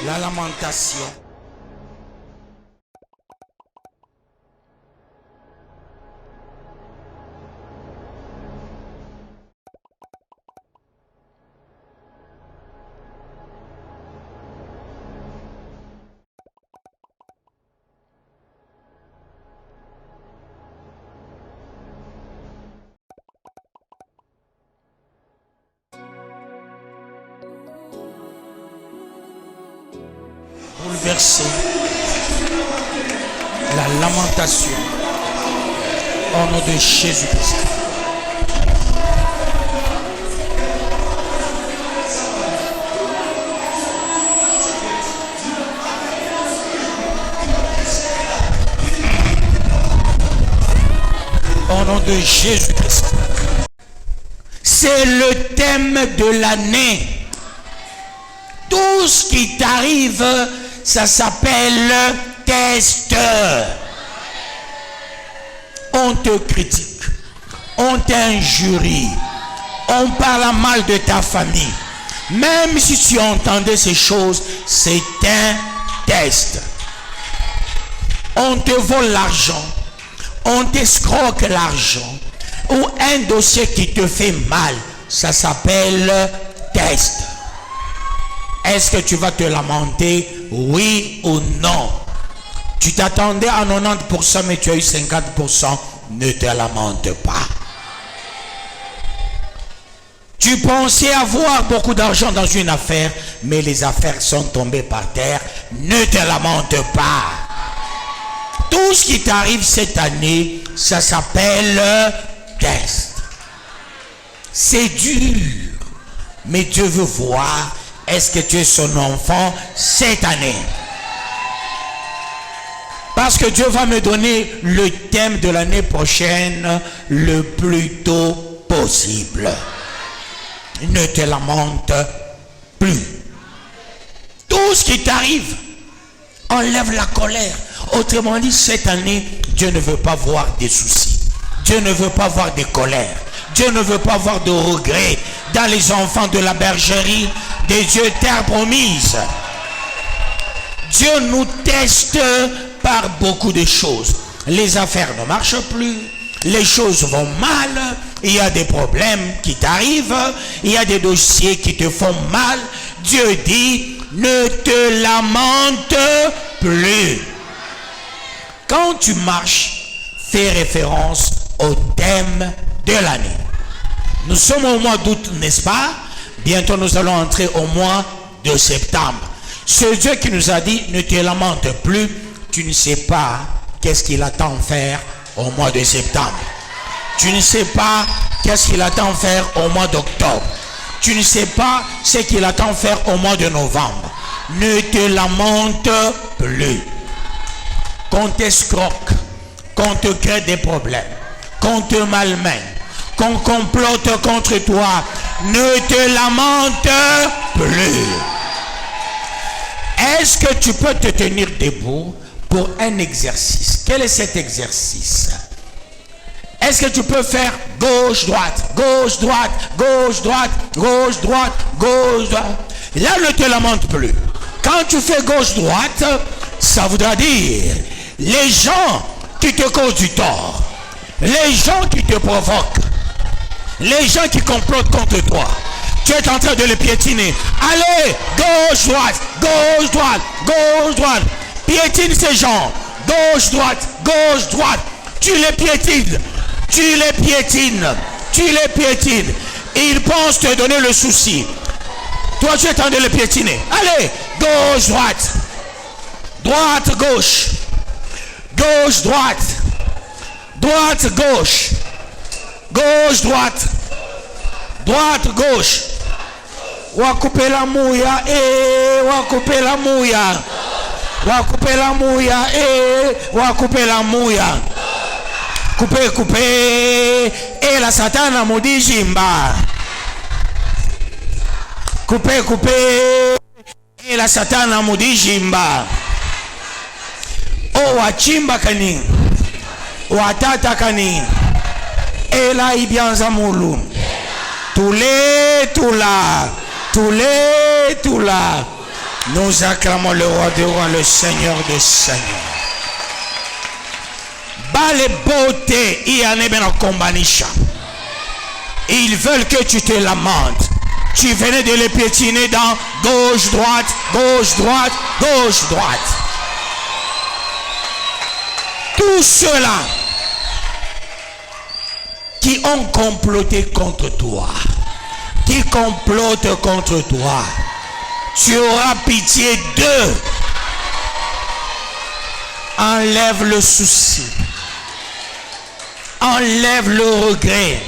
La lamentation. Bouleverser la lamentation au nom de Jésus-Christ. Au nom de Jésus-Christ. C'est le thème de l'année. Tout ce qui t'arrive, ça s'appelle test. On te critique, on t'injurie, on parle mal de ta famille. Même si tu entendais ces choses, c'est un test. On te vole l'argent, on t'escroque l'argent, ou un dossier qui te fait mal, ça s'appelle test. Est-ce que tu vas te lamenter, oui ou non? Tu t'attendais à 90%, mais tu as eu 50%. Ne te lamente pas. Tu pensais avoir beaucoup d'argent dans une affaire, mais les affaires sont tombées par terre. Ne te lamente pas. Tout ce qui t'arrive cette année, ça s'appelle test. C'est dur, mais Dieu veut voir. Est-ce que tu es son enfant cette année? Parce que Dieu va me donner le thème de l'année prochaine le plus tôt possible. Ne te lamente plus. Tout ce qui t'arrive, enlève la colère. Autrement dit, cette année, Dieu ne veut pas voir des soucis. Dieu ne veut pas voir des colères. Dieu ne veut pas voir de regrets dans les enfants de la bergerie des dieux terre promise. Dieu nous teste par beaucoup de choses. Les affaires ne marchent plus, les choses vont mal, il y a des problèmes qui t'arrivent, il y a des dossiers qui te font mal. Dieu dit, ne te lamente plus. Quand tu marches, fais référence au thème de l'année. Nous sommes au mois d'août, n'est-ce pas? Bientôt nous allons entrer au mois de septembre. Ce Dieu qui nous a dit, ne te lamente plus, tu ne sais pas qu'est-ce qu'il attend faire au mois de septembre. Tu ne sais pas qu'est-ce qu'il attend faire au mois d'octobre. Tu ne sais pas ce qu'il attend faire au mois de novembre. Ne te lamente plus. Qu'on t'escroque, qu'on te crée des problèmes, qu'on te malmène, qu'on complote contre toi. Ne te lamente plus. Est-ce que tu peux te tenir debout pour un exercice? Quel est cet exercice? Est-ce que tu peux faire gauche, droite, gauche, droite, gauche, droite, gauche, droite, gauche, droite? Là, ne te lamente plus. Quand tu fais gauche, droite, ça voudra dire les gens qui te causent du tort, les gens qui te provoquent, les gens qui complotent contre toi, tu es en train de les piétiner. Allez, gauche, droite, gauche, droite, gauche, droite. Piétine ces gens. Gauche, droite, gauche, droite. Tu les piétines. Tu les piétines. Tu les piétines. Ils pensent te donner le souci. Toi, tu es en train de les piétiner. Allez, gauche, droite. Droite, gauche. Gauche, droite. Droite, gauche. Gauche, droite. Droite, gauche. Wakupe la mouya, wakupe la mouya. Wakupe la mouya, wakupe la mouya. Coupe, coupe. Et la satana maudit Jimba. Coupe, coupe. Et la satana maudit Jimba. Oh, wachimba kani. Watata kani. Et là, il vient à Moulou. Tous là. Nous acclamons le roi des rois, le Seigneur des seigneurs. Bale beauté, ils veulent que tu te lamentes. Tu venais de les piétiner dans gauche, droite, gauche, droite, gauche, droite. Tous ceux-là qui ont comploté contre toi, qui complotent contre toi, tu auras pitié d'eux. Enlève le souci, enlève le regret,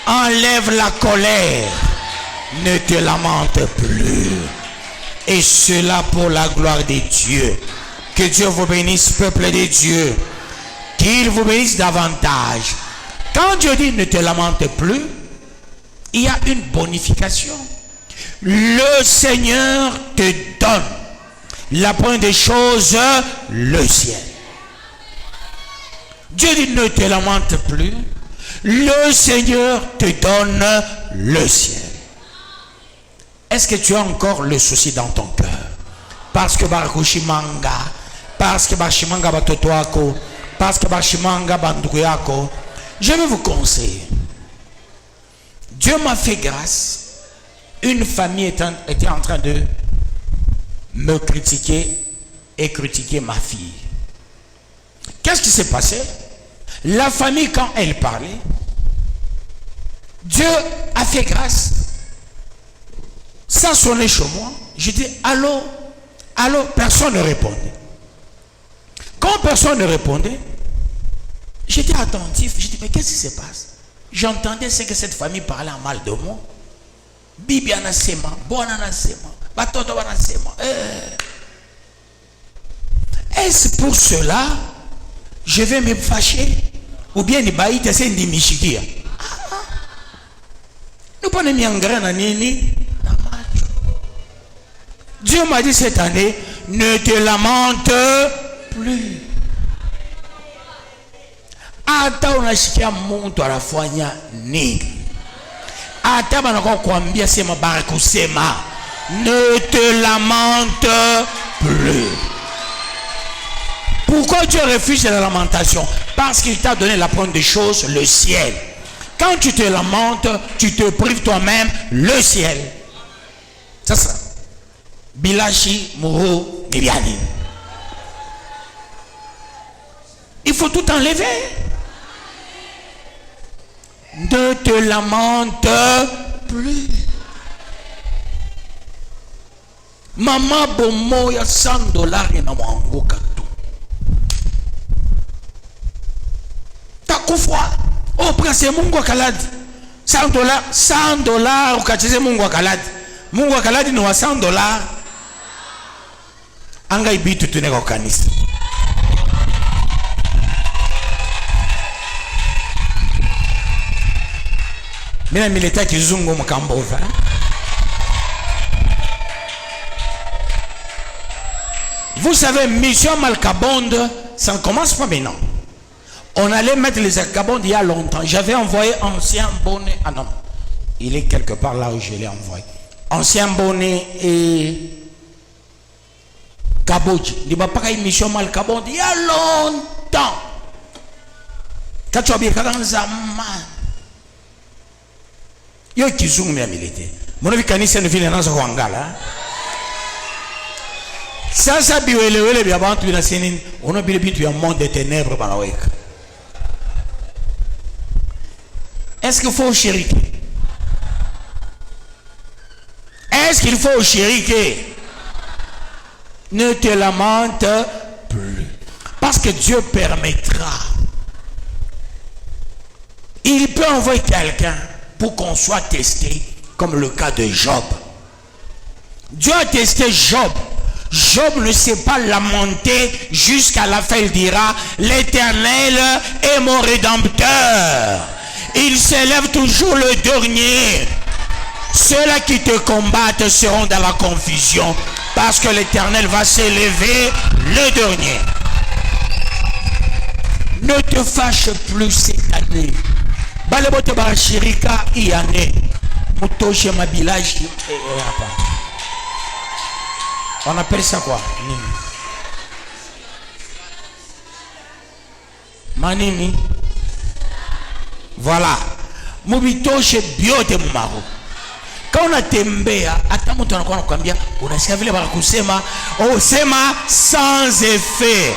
enlève la colère, ne te lamente plus. Et cela pour la gloire de Dieu. Que Dieu vous bénisse, peuple de Dieu. Qu'il vous bénisse davantage. Quand Dieu dit ne te lamente plus, il y a une bonification. Le Seigneur te donne la première des choses, le ciel. Dieu dit ne te lamente plus. Le Seigneur te donne le ciel. Est-ce que tu as encore le souci dans ton cœur? Parce que Baruchimanga, parce que Bashimanga Batotoako, parce que Bashimanga Banduyako, je vais vous conseiller. Dieu m'a fait grâce. Une famille était en train de me critiquer et critiquer ma fille. Qu'est-ce qui s'est passé? La famille, quand elle parlait, Dieu a fait grâce. Ça sonnait chez moi. Je dis allô, allô, personne ne répondait. Quand personne ne répondait, j'étais attentif. Je dis mais qu'est-ce qui se passe? J'entendais ce que cette famille parlait en mal de moi. Bibi anasema, bon anasema, batoto anasema. Est-ce pour cela je vais me fâcher? Ou bien ni baïte c'est ni mishikia? Nous pas mis en grain nini. Dieu m'a dit cette année, ne te lamente plus. Ata unashikia muntu anafanya nini? Ata banako kuambia sema barakusema, ne te lamente plus. Pourquoi Dieu refuse la lamentation? Parce qu'il t'a donné la première des choses, le ciel. Quand tu te lamentes, tu te prives toi-même le ciel. C'est ça. Bilashi Muro Bibiani. Il faut tout enlever. Ne te lamente plus. Maman bomo ya $100 na mwanguka tu. kufwa. Oh, presse Mungu akaladi. $100 ukacheze Mungu akaladi. Mungu akaladi ni wa $100. Anga ibitu tuneka kanisa. Mina milita kizungu mkambova. Vous savez, mission Malcabonde, ça ne commence pas maintenant. On allait mettre les acabondes il y a longtemps. J'avais envoyé ancien bonnet. Ah non, il est quelque part là où je l'ai envoyé. Ancien bonnet et Kabodji. Il m'a pas mission Malcabonde il y a longtemps. Quand tu as bien yo kizungu mia milite. Mwana kanisa ni vile naanza kuangala. Sasa biwelewele bya bantu bina senini. Ono bile bintu ya monde des ténèbres banaweka. Est-ce qu'il faut chériquer? Est-ce qu'il faut chériquer? Ne te lamente plus. Parce que Dieu permettra. Il peut envoyer quelqu'un pour qu'on soit testé, comme le cas de Job. Dieu a testé Job. Job ne s'est pas lamenté jusqu'à la fin. Il dira, l'Éternel est mon rédempteur. Il s'élève toujours le dernier. Ceux-là qui te combattent seront dans la confusion, parce que l'Éternel va s'élever le dernier. Ne te fâche plus cette année. Balebote barashirika iyane mutoshe mabilaji. On appelle ça quoi? Manini. Voilà. Mubitoshe biote mumaro. Quand on a tembea, hata mtu anakuwa anakuambia unasikia vile barakusema, oh sema sans effet.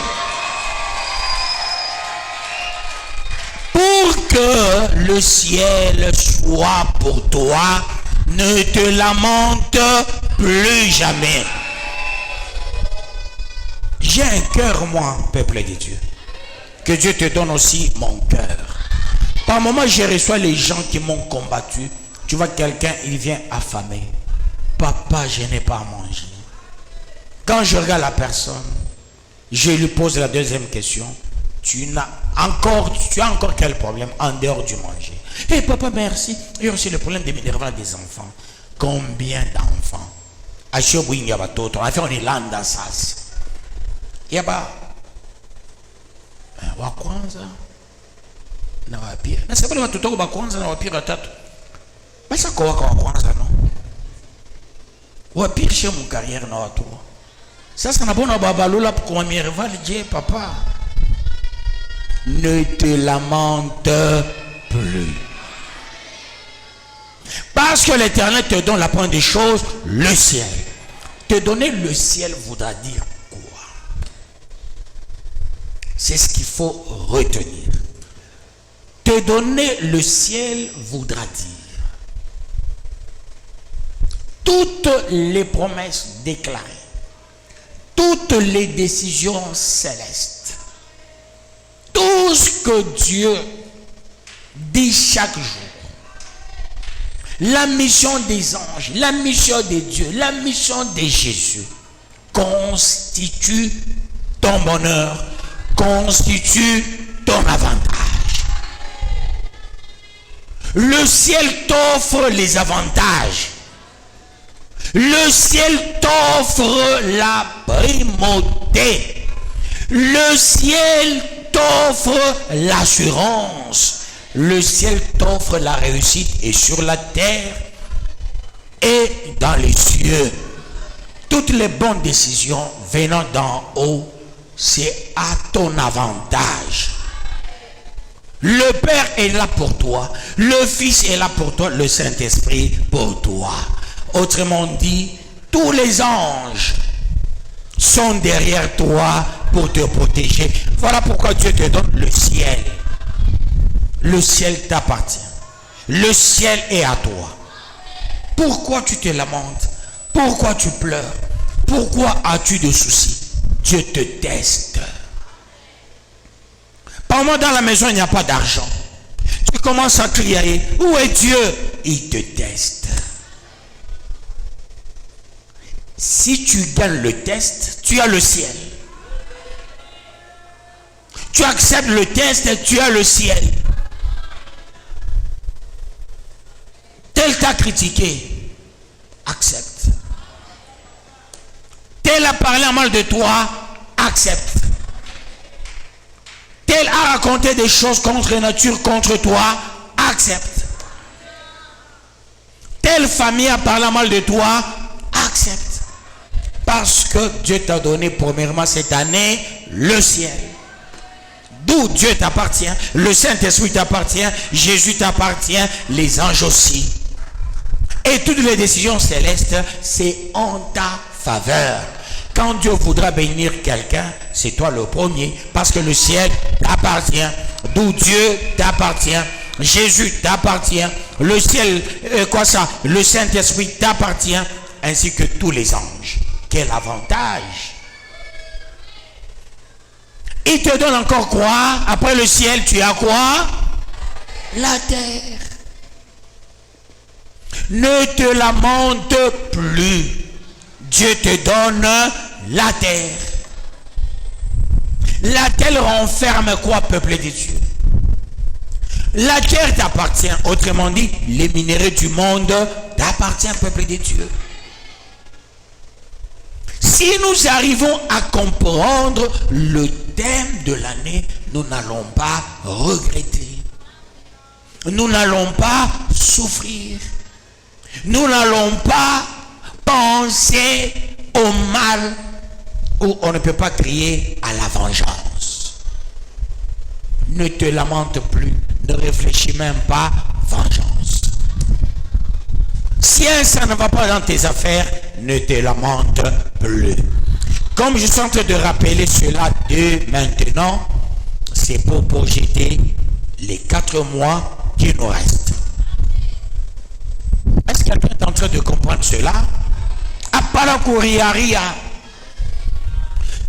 Pour que le ciel soit pour toi, ne te lamente plus jamais. J'ai un cœur, moi, peuple de Dieu. Que Dieu te donne aussi mon cœur. Par moments, je reçois les gens qui m'ont combattu. Tu vois quelqu'un, il vient affamé. Papa, je n'ai pas à manger. Quand je regarde la personne, je lui pose la deuxième question. Tu as encore quel problème en dehors du manger? Eh papa, merci. Il y a aussi le problème des minervales des enfants. Combien d'enfants? On a fait un élan dans ça. Il y a pas. Wakwanza. Na wapira. Na sababu watoto wa kwanza na wapira tatu. Basi kwa wakwanza no. Wapira chez mon carrière na watu. Sasa na bona baba lula pour minerval je papa. Ne te lamente plus. Parce que l'Éternel te donne la première des choses, le ciel. Te donner le ciel voudra dire quoi? C'est ce qu'il faut retenir. Te donner le ciel voudra dire toutes les promesses déclarées, toutes les décisions célestes, tout ce que Dieu dit chaque jour, la mission des anges, la mission de Dieu, la mission de Jésus constitue ton bonheur, constitue ton avantage. Le ciel t'offre les avantages. Le ciel t'offre la primauté. Le ciel t'offre l'assurance. Le ciel t'offre la réussite et sur la terre et dans les cieux. Toutes les bonnes décisions venant d'en haut, c'est à ton avantage. Le Père est là pour toi. Le Fils est là pour toi. Le Saint-Esprit pour toi. Autrement dit, tous les anges sont derrière toi pour te protéger. Voilà pourquoi Dieu te donne le ciel. Le ciel t'appartient. Le ciel est à toi. Pourquoi tu te lamentes? Pourquoi tu pleures? Pourquoi as-tu des soucis? Dieu te teste. Par moment, dans la maison, il n'y a pas d'argent. Tu commences à crier, où est Dieu? Il te teste. Si tu gagnes le test, tu as le ciel. Tu acceptes le test, tu as le ciel. Tel t'a critiqué, accepte. Tel a parlé en mal de toi, accepte. Tel a raconté des choses contre nature, contre toi, accepte. Telle famille a parlé en mal de toi, accepte. Parce que Dieu t'a donné premièrement cette année le ciel. D'où Dieu t'appartient, le Saint-Esprit t'appartient, Jésus t'appartient, les anges aussi. Et toutes les décisions célestes, c'est en ta faveur. Quand Dieu voudra bénir quelqu'un, c'est toi le premier, parce que le ciel t'appartient, d'où Dieu t'appartient, Jésus t'appartient, le ciel, le Saint-Esprit t'appartient, ainsi que tous les anges. Quel avantage! Il te donne encore quoi? Après le ciel, tu as quoi? La terre. Ne te lamente plus. Dieu te donne la terre. La terre renferme quoi, peuple de Dieu? La terre t'appartient. Autrement dit, les minéraux du monde t'appartiennent, peuple de Dieu. Si nous arrivons à comprendre le thème de l'année, nous n'allons pas regretter. Nous n'allons pas souffrir. Nous n'allons pas penser au mal, où on ne peut pas crier à la vengeance. Ne te lamente plus, ne réfléchis même pas, vengeance. Si ça ne va pas dans tes affaires, ne te lamente plus. Comme je suis en train de rappeler cela de maintenant, c'est pour projeter les 4 mois qui nous restent. Est-ce que quelqu'un est en train de comprendre cela? Apala kuriaria.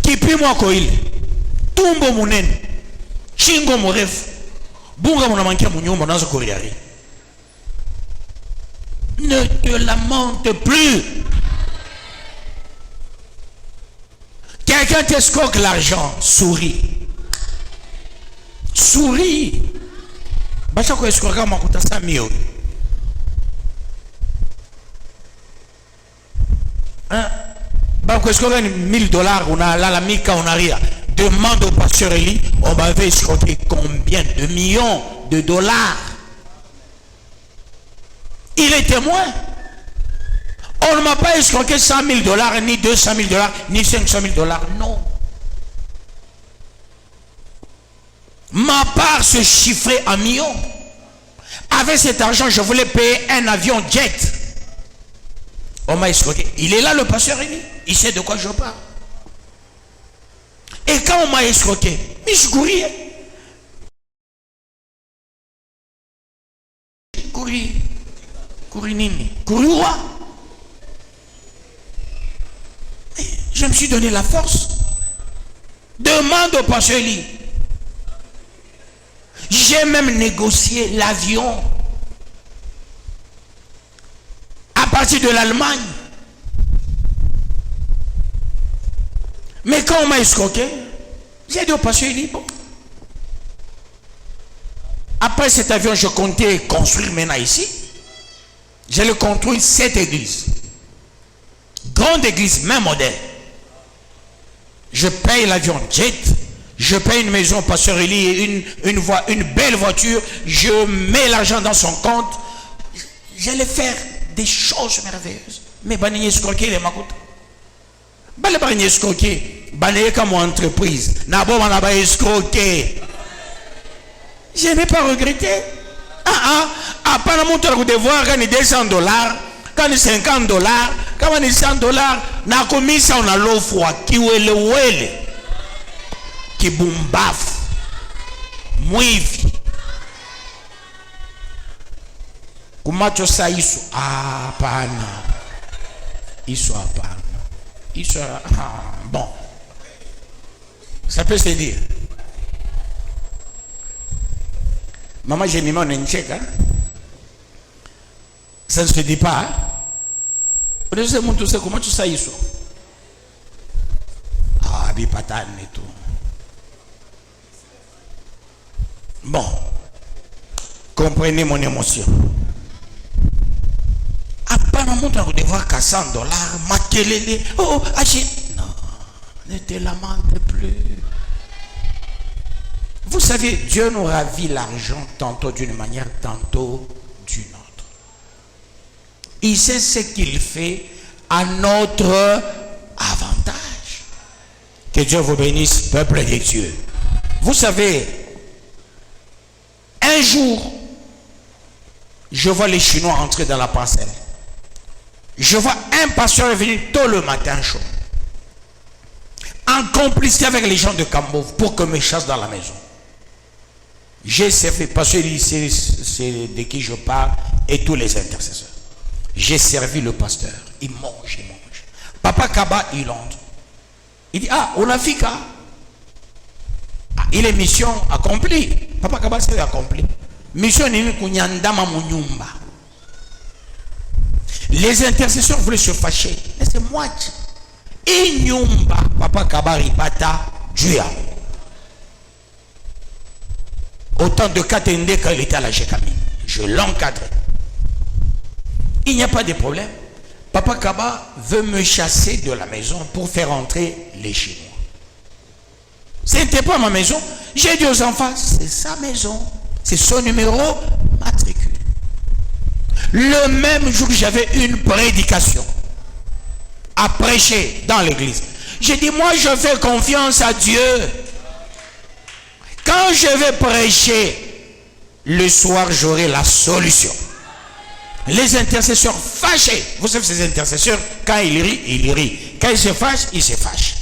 Kipimo koile. Tumbo munen. Chingo morefu. Bunga munamankia munyumba nazo kuriari. Ne te lamente plus. Quelqu'un t'escroque l'argent, souris. Souris. Bacha ko escroquer makuta 100 000. Bah, qu'est-ce qu'on a $1000, on a la mica, on a rien. Demande au pasteur Eli, on m'avait escroqué combien de millions de dollars. Il est témoin. On ne m'a pas escroqué $100 000, ni $200 000, ni $500 000. Non. Ma part se chiffrait en millions. Avec cet argent, je voulais payer un avion jet. On m'a escroqué. Il est là, le pasteur Eli. Il sait de quoi je parle. Et quand on m'a escroqué, je courais. Courir. Je me suis donné la force. Demande au pasteur Eli. J'ai même négocié l'avion à partir de l'Allemagne. Mais quand on m'a escroqué, j'ai dit au pasteur Eli, bon. Après cet avion, je comptais construire maintenant ici. J'ai construit 7 églises. Grande église, même modèle. Je paye l'avion jet. Je paye une maison au pasteur Eli et une belle voiture. Je mets l'argent dans son compte. J'allais faire des choses merveilleuses. Mais banni escroqué les makout. Banni escroqué. Banni comme entreprise. Nabo manaba escroqué. Je n'ai pas regretté. Après la montre de devoir gagner $200, gagner $50, gagner $100, n'a commis ça on a l'eau froid qui wele qui bombaf mwivi kumacho sa isu hapana isu hapana isu bon ça peut se dire Maman, j'ai mis mon chèque. Hein? Ça ne se dit pas. Hein? Comment tu sais ça? Ah, bipatan et tout. Bon. Comprenez mon émotion. Apparemment, on devait voir qu'à $100, makelele. Oh, achète. Non, ne te lamente plus. Vous savez, Dieu nous ravit l'argent tantôt d'une manière, tantôt d'une autre. Il sait ce qu'il fait à notre avantage. Que Dieu vous bénisse, peuple de Dieu. Vous savez, un jour, je vois les Chinois entrer dans la parcelle. Je vois un pasteur venir tôt le matin chaud, en complicité avec les gens de Cambove pour que me chassent dans la maison. J'ai servi, parce que c'est de qui je parle, et tous les intercesseurs. J'ai servi le pasteur. Il mange, il mange. Papa Kaba, il entre. Il dit, ah, on a fait quoi? Ah, il est mission accomplie. Papa Kaba, c'est accompli. Mission ni kunyandama munyumba. Les intercesseurs voulaient se fâcher. Mais c'est moi. Inyumba, Papa Kaba ripata, Dieu. Autant de Katende quand il était à la Jekami. Je l'encadrais. Il n'y a pas de problème. Papa Kaba veut me chasser de la maison pour faire entrer les Chinois. Ce n'était pas ma maison. J'ai dit aux enfants, c'est sa maison. C'est son numéro matricule. Le même jour, j'avais une prédication à prêcher dans l'église. J'ai dit, moi je fais confiance à Dieu. Quand je vais prêcher, le soir, j'aurai la solution. Les intercesseurs fâchés. Vous savez, ces intercesseurs, quand ils rient, ils rient. Quand ils se fâchent, ils se fâchent.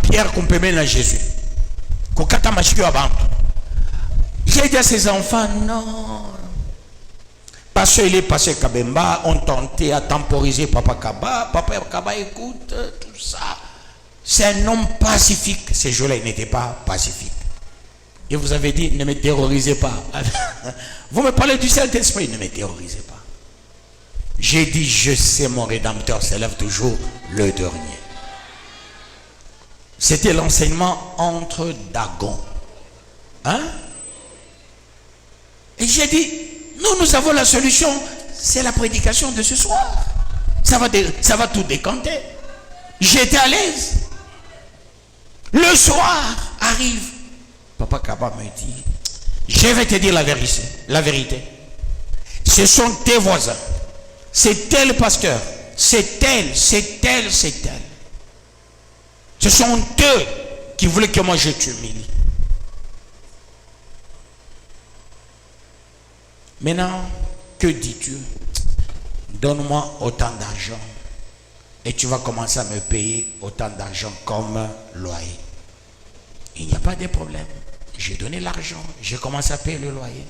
Pierre qu'on peut mettre à Jésus. J'ai dit à ses enfants, non. Parce qu'il est passé Kabemba, on tentait à temporiser Papa Kaba. Papa Kaba écoute tout ça. C'est un homme pacifique. Ces jours-là, il n'était pas pacifique. Et vous avez dit, ne me terrorisez pas. Vous me parlez du Saint-Esprit, ne me terrorisez pas. J'ai dit, je sais, mon Rédempteur s'élève toujours le dernier. C'était l'enseignement entre Dagon. Hein? Et j'ai dit, nous avons la solution. C'est la prédication de ce soir. Ça va tout décanter. J'étais à l'aise. Le soir arrive. Papa Kaba me dit, je vais te dire la vérité. Ce sont tes voisins. C'est tel pasteur. C'est tel. Ce sont eux qui voulaient que moi je t'humilie. Maintenant, que dis-tu? Donne-moi autant d'argent et tu vas commencer à me payer autant d'argent comme loyer. Il n'y a pas de problème. J'ai donné l'argent, j'ai commencé à payer le loyer.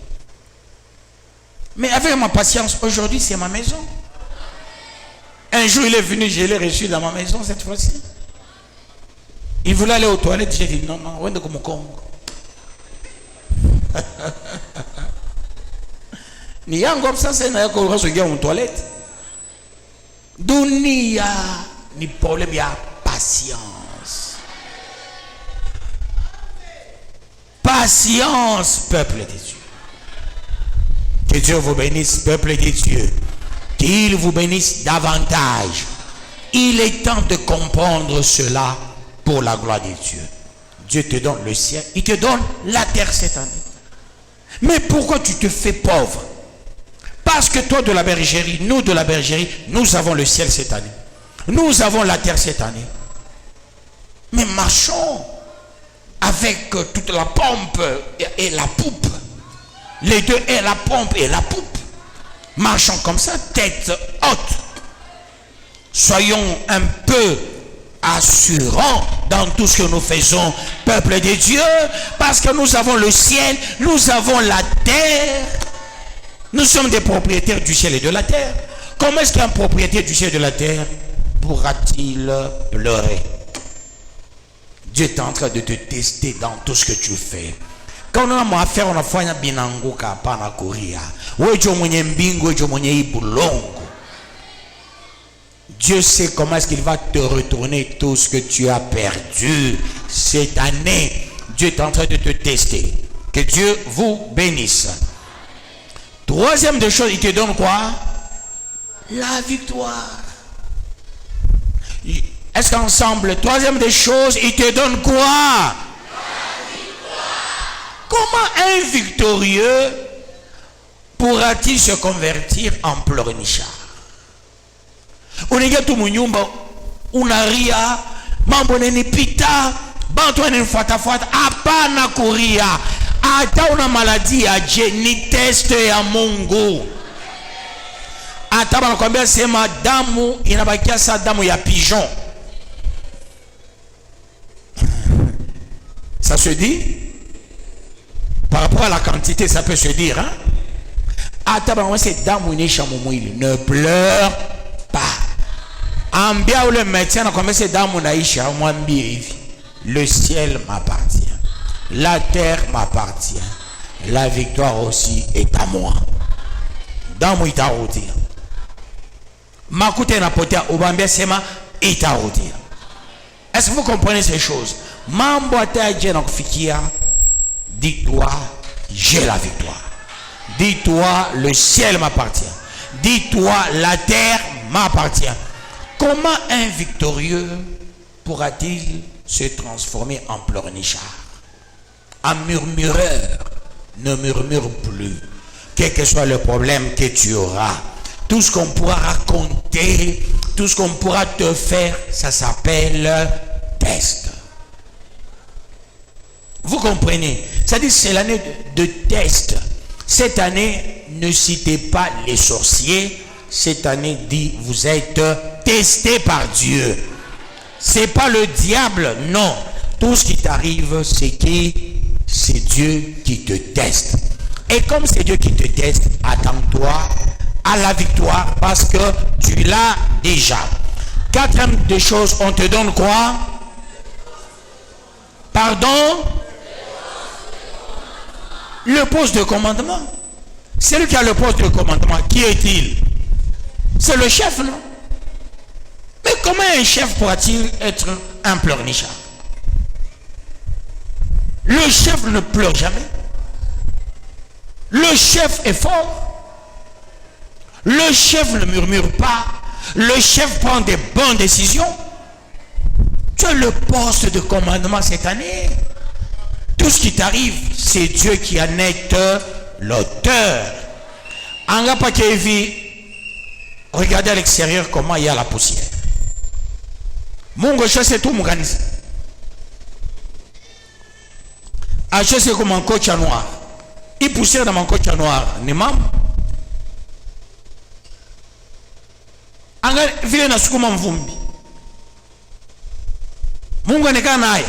Mais avec ma patience, aujourd'hui c'est ma maison. Un jour il est venu, je l'ai reçu dans ma maison cette fois-ci. Il voulait aller aux toilettes, j'ai dit non, on est comme au Congo. Ni yango ça c'est na ko reçu aux toilettes. Dunia ni problème, il y a patience. Patience, peuple de Dieu. Que Dieu vous bénisse, peuple de Dieu. Qu'il vous bénisse davantage. Il est temps de comprendre cela pour la gloire de Dieu. Dieu te donne le ciel, il te donne la terre cette année. Mais pourquoi tu te fais pauvre? Parce que toi de la bergerie, nous de la bergerie, nous avons le ciel cette année. Nous avons la terre cette année. Mais marchons avec toute la pompe et la poupe. Les deux, et la pompe et la poupe. Marchons comme ça, tête haute. Soyons un peu assurants dans tout ce que nous faisons, peuple de Dieu, parce que nous avons le ciel, nous avons la terre. Nous sommes des propriétaires du ciel et de la terre. Comment est-ce qu'un propriétaire du ciel et de la terre pourra-t-il pleurer? Dieu est en train de te tester dans tout ce que tu fais. Quand on a mon affaire, on a fait un binanguka, pas na courir. Wejo mwenye mbingo, wejo mwenye ibulongo. Dieu sait comment est-ce qu'il va te retourner tout ce que tu as perdu cette année. Dieu est en train de te tester. Que Dieu vous bénisse. Troisième des choses, il te donne quoi? La victoire. Est-ce qu'ensemble, troisième des choses, il te donne quoi? La victoire. Comment un victorieux pourra-t-il se convertir en pleurnichard? Uningia tu munyumba unaria mambo nenipita bantu wananifuatafuata, hapana kuria. Hata una maladi ya je, ni teste ya Mungu. Hata banakwambia sema damu inabakia sa damu ya pigeon. Ça se dit? Par rapport à la quantité, ça peut se dire, hein? Hata banakwambia c'est damu inesha mumwili, ne pleure pas. Ambia ule médecin anakwambia c'est damu naisha, mwambie hivi: le ciel m'appartient. La terre m'appartient. La victoire aussi est à moi. Damu itarudia. Makute napotea ubambia sema itarudia. Est-ce que vous comprenez ces choses? Mambo ataje na kufikia. Dis-toi, j'ai la victoire. Dis-toi, le ciel m'appartient. Dis-toi, la terre m'appartient. Comment un victorieux pourra-t-il se transformer en pleurnichard? Un murmureur. Ne murmure plus. Quel que soit le problème que tu auras, tout ce qu'on pourra raconter, tout ce qu'on pourra te faire, ça s'appelle test. Vous comprenez? C'est-à-dire c'est l'année de test. Cette année, ne citez pas les sorciers. Cette année dit, vous êtes testés par Dieu. C'est pas le diable, non. Tout ce qui t'arrive, c'est Dieu qui te teste. Et comme c'est Dieu qui te teste, attends-toi à la victoire parce que tu l'as déjà. Quatrième des choses, on te donne quoi? Pardon? Le poste de commandement. Celui qui a le poste de commandement, qui est-il? C'est le chef, non? Mais comment un chef pourra-t-il être un pleurnichard? Le chef ne pleure jamais. Le chef est fort. Le chef ne murmure pas. Le chef prend des bonnes décisions. Tu as le poste de commandement cette année. Tout ce qui t'arrive, c'est Dieu qui en est l'auteur. Regardez à l'extérieur comment il y a la poussière. Mon c'est tout mon organisme. C'est comme un coach noir. Il poussière dans mon coach noir. Ni mam. Anga vile na sukuma mvumbi. Mungu anakaa naye.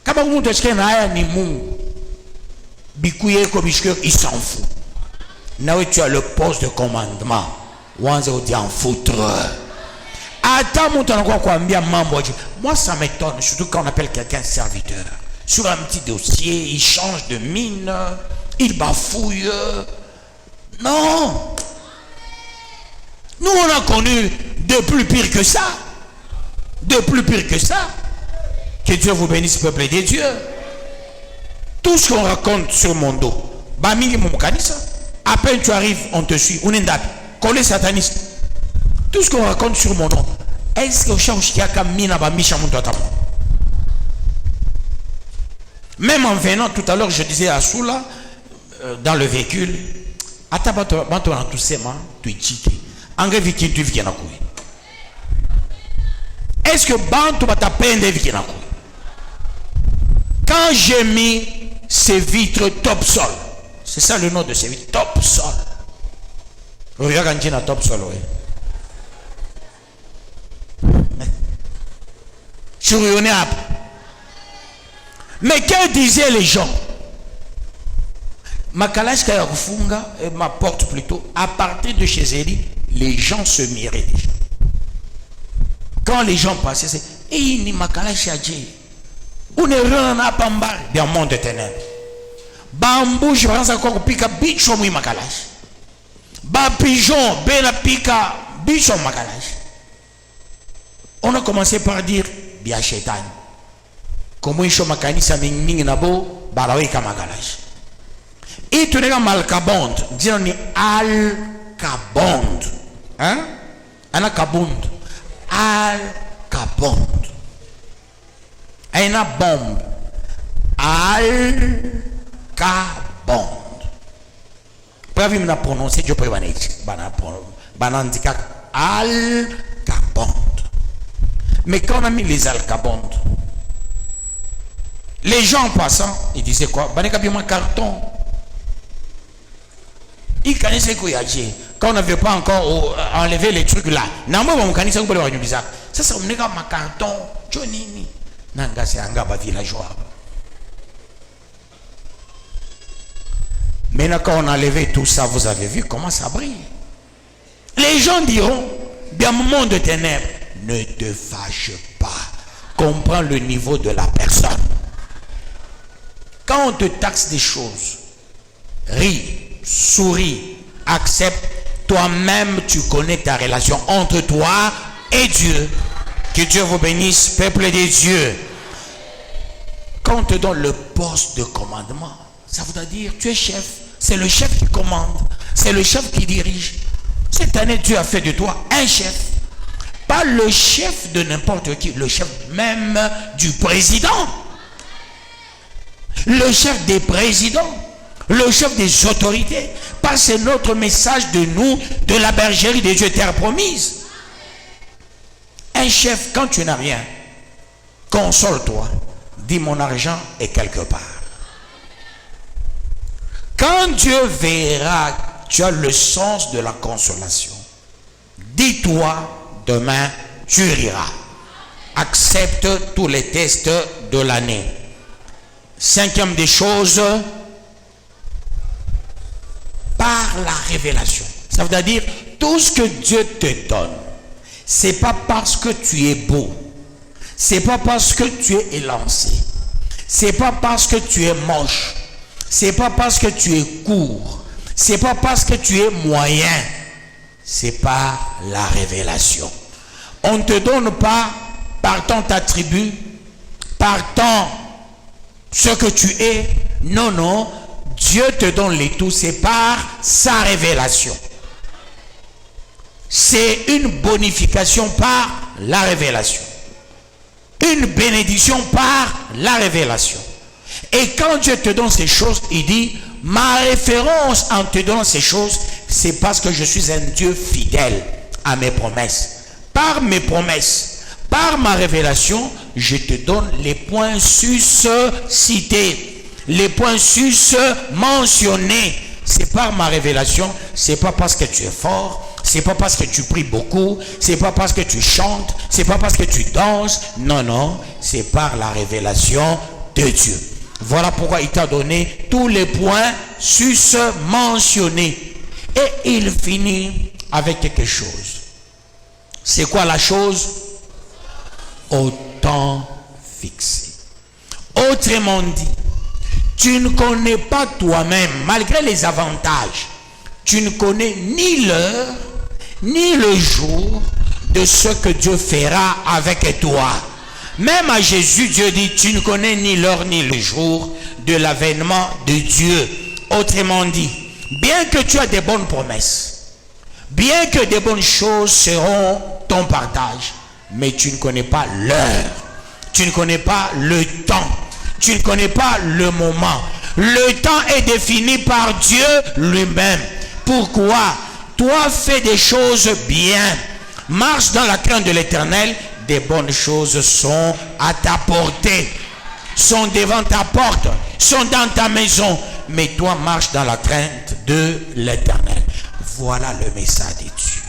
Kama mtu asikie naye ni Mungu. Bikuye ko bishker, il s'en fout. Nawe tu as le poste de commandement. Wanze odi en foutre. Attends mtu anakuwa kuambia mambo. Moi ça m'étonne, surtout quand on appelle quelqu'un serviteur. Sur un petit dossier, il change de mine, il bafouille. Non. Nous, on a connu de plus pire que ça. De plus pire que ça. Que Dieu vous bénisse, peuple de Dieu. Tout ce qu'on raconte sur mon dos, à peine tu arrives, on te suit. On est d'appel. Collé sataniste. Tout ce qu'on raconte sur mon dos, est-ce que au change qui a kamina bamisha mon totam? Même en venant tout à l'heure, je disais à Soula, dans le véhicule, est-ce que Bantu va t'apprendre? Quand j'ai mis ces vitres top sol, c'est ça le nom de ces vitres, top sol. Regarde quand top sol, oui. Je suis rayonné après. Mais que disaient les gens? Ma kalashka ya kufunga, ma porte plutôt, à partir de chez Élie, les gens se miraient déjà. Quand les gens passaient, c'est ni ma kalashka ya Dieu. On est rana pambar dans le monde de ténèbres. Bambou, je pense encore pika bicho mou makalage. Ba pigeon, bela pika bicho makalage. On a commencé par dire bien chétan. Comment il faut makani sa ming nabo balawi kamakalage. Et tu n'es malkabond, disons ni al-kabond. Hein? Anakabond. Al-kabond. Aina bombe. Al-kabond. Pravi m'a prononcé, je peux banandika al-kabond. Mais quand on a mis les al-kabond, les gens passant, ils disaient quoi? Baneka bien mon carton. Ils connaissaient quoi? Quand on n'avait pas encore enlevé les trucs là. Non, moi, on connaissait quoi? Ça, c'est un carton. Johnny. Nanga, c'est un gars villageois. Maintenant, quand on a enlevé tout ça, vous avez vu comment ça brille. Les gens diront, dans le monde de ténèbres, ne te fâche pas. Comprends le niveau de la personne. Quand on te taxe des choses, ris, souris, accepte, toi-même tu connais ta relation entre toi et Dieu. Que Dieu vous bénisse, peuple de Dieu. Quand on te donne le poste de commandement, ça voudrait dire tu es chef. C'est le chef qui commande. C'est le chef qui dirige. Cette année, Dieu a fait de toi un chef. Pas le chef de n'importe qui, le chef même du président. Le chef des présidents. Le chef des autorités. Parce que c'est notre message de nous, de la bergerie de Dieu, terre promise. Un chef, quand tu n'as rien, console-toi. Dis mon argent est quelque part. Quand Dieu verra que tu as le sens de la consolation, dis-toi, demain, tu riras. Accepte tous les tests de l'année. Cinquième des choses, par la révélation. Ça veut dire, tout ce que Dieu te donne, c'est pas parce que tu es beau, c'est pas parce que tu es élancé, c'est pas parce que tu es moche, c'est pas parce que tu es court, c'est pas parce que tu es moyen, c'est par la révélation. On ne te donne pas par ton attribut, par ton ce que tu es. Non, non, Dieu te donne les tout, c'est par sa révélation. C'est une bonification par la révélation. Une bénédiction par la révélation. Et quand Dieu te donne ces choses, il dit, ma référence en te donnant ces choses, c'est parce que je suis un Dieu fidèle à mes promesses. Par mes promesses, par ma révélation, je te donne les points cités, les points mentionnés. C'est par ma révélation, c'est pas parce que tu es fort, c'est pas parce que tu pries beaucoup, c'est pas parce que tu chantes, c'est pas parce que tu danses. Non, non, c'est par la révélation de Dieu. Voilà pourquoi il t'a donné tous les points mentionnés. Et il finit avec quelque chose. C'est quoi la chose? Au temps fixé. Autrement dit, tu ne connais pas toi-même, malgré les avantages, tu ne connais ni l'heure, ni le jour de ce que Dieu fera avec toi. Même à Jésus, Dieu dit, tu ne connais ni l'heure ni le jour de l'avènement de Dieu. Autrement dit, bien que tu as des bonnes promesses, bien que des bonnes choses seront ton partage, mais tu ne connais pas l'heure, tu ne connais pas le temps, tu ne connais pas le moment. Le temps est défini par Dieu lui-même. Pourquoi? Toi, fais des choses bien. Marche dans la crainte de l'Éternel. Des bonnes choses sont à ta portée, sont devant ta porte, sont dans ta maison. Mais toi, marche dans la crainte de l'Éternel. Voilà le message de Dieu.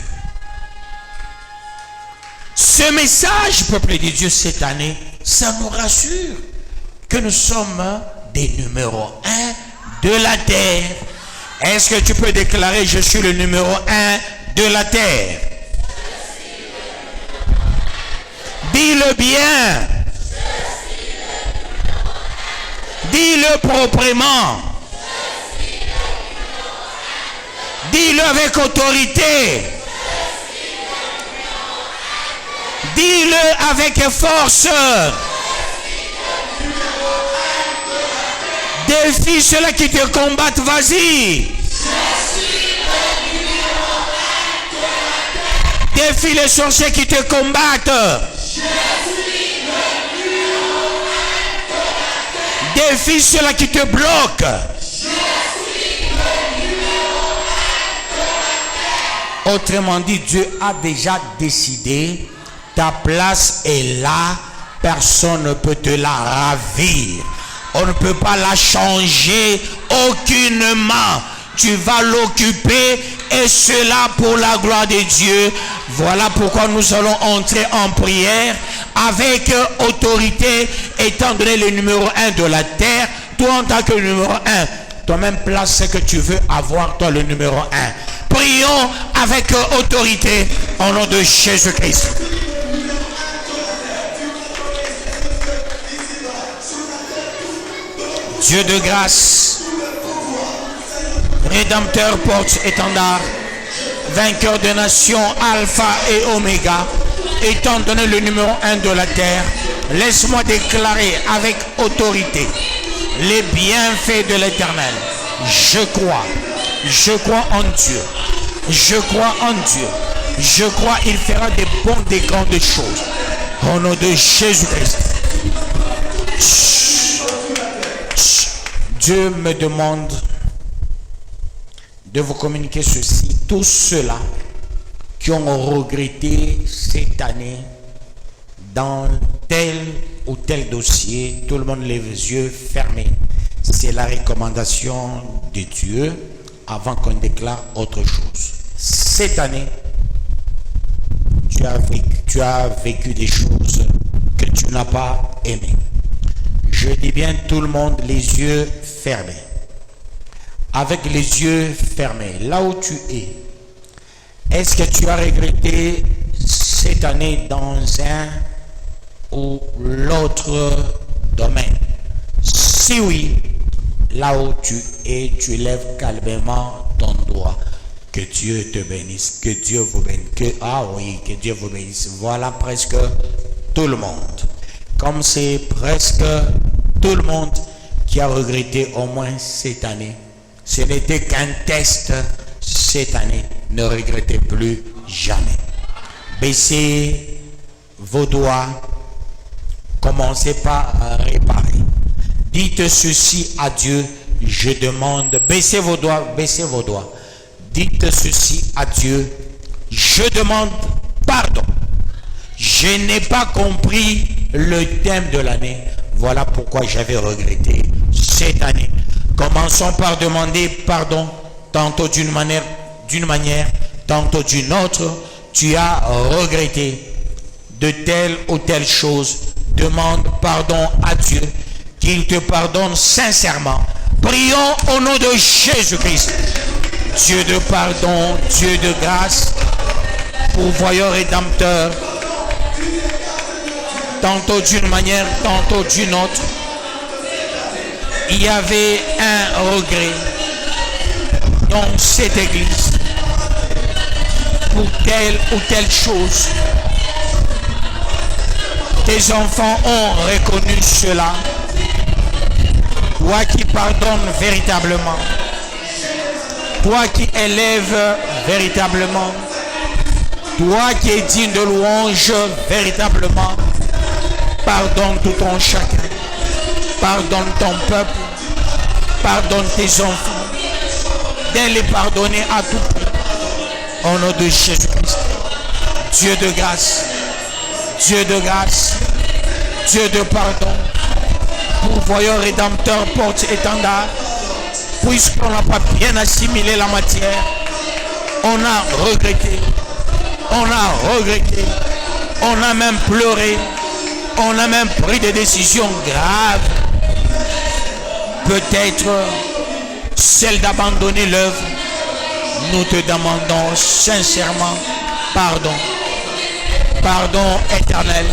Ce message, peuple de Dieu, cette année, ça nous rassure que nous sommes des numéros 1 de la terre. Est-ce que tu peux déclarer, je suis le numéro 1 de la terre? Dis-le bien. Dis-le proprement. Dis-le avec autorité. Dis-le avec force. Défie ceux-là qui te combattent, vas-y. Défie les sorciers qui te combattent. Défie ceux-là qui te bloquent. Autrement dit, Dieu a déjà décidé, ta place est là, personne ne peut te la ravir. On ne peut pas la changer aucunement. Tu vas l'occuper et cela pour la gloire de Dieu. Voilà pourquoi nous allons entrer en prière avec autorité, étant donné le numéro 1 de la terre. Toi en tant que numéro 1, toi-même place ce que tu veux avoir, toi le numéro 1. Prions avec autorité au nom de Jésus-Christ. Dieu de grâce, Rédempteur, porte-étendard, vainqueur des nations, Alpha et Oméga, étant donné le numéro 1 de la terre, laisse-moi déclarer avec autorité les bienfaits de l'Éternel. Je crois en Dieu, je crois en Dieu, je crois il fera des bonnes, des grandes choses. Au nom de Jésus-Christ. Dieu me demande de vous communiquer ceci. Tous ceux-là qui ont regretté cette année dans tel ou tel dossier, tout le monde les yeux fermés. C'est la recommandation de Dieu avant qu'on déclare autre chose. Cette année, tu as vécu des choses que tu n'as pas aimées. Je dis bien tout le monde les yeux fermés. Avec les yeux fermés, là où tu es, est-ce que tu as regretté cette année dans un ou l'autre domaine? Si oui, là où tu es, tu lèves calmement ton doigt. Que Dieu te bénisse, que Dieu vous bénisse. Que Dieu vous bénisse. Voilà presque tout le monde. Comme c'est presque tout le monde qui a regretté au moins cette année. Ce n'était qu'un test cette année. Ne regrettez plus jamais. Baissez vos doigts. Commencez par réparer. Dites ceci à Dieu. Je demande. Baissez vos doigts. Baissez vos doigts. Dites ceci à Dieu. Je demande pardon. Je n'ai pas compris le thème de l'année. Voilà pourquoi j'avais regretté cette année. Commençons par demander pardon, tantôt d'une manière, tantôt d'une autre. Tu as regretté de telle ou telle chose. Demande pardon à Dieu, qu'il te pardonne sincèrement. Prions au nom de Jésus-Christ. Dieu de pardon, Dieu de grâce, pourvoyeur rédempteur, tantôt d'une manière, tantôt d'une autre. Il y avait un regret dans cette église pour telle ou telle chose. Tes enfants ont reconnu cela. Toi qui pardonnes véritablement, toi qui élèves véritablement, toi qui es digne de louange véritablement, pardonne tout ton chacun. Pardonne ton peuple, pardonne tes enfants, de les pardonner à tout prix. Au nom de Jésus-Christ, Dieu de grâce, Dieu de grâce, Dieu de pardon, pourvoyeur rédempteur, porte-étendard, puisqu'on n'a pas bien assimilé la matière, on a regretté, on a même pleuré, on a même pris des décisions graves. Peut-être celle d'abandonner l'œuvre. Nous te demandons sincèrement pardon. Pardon éternel.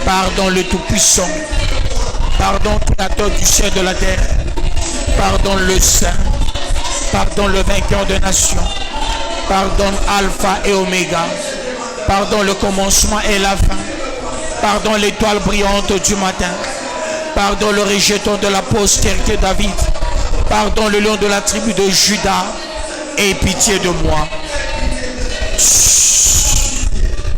Pardon le Tout-Puissant. Pardon, créateur du ciel et de la terre. Pardon, le Saint. Pardon, le vainqueur de nations. Pardon, Alpha et Oméga. Pardon, le commencement et la fin. Pardon, l'étoile brillante du matin. Pardon, le rejeton de la postérité de David. Pardon, le lion de la tribu de Juda. Aie pitié de moi.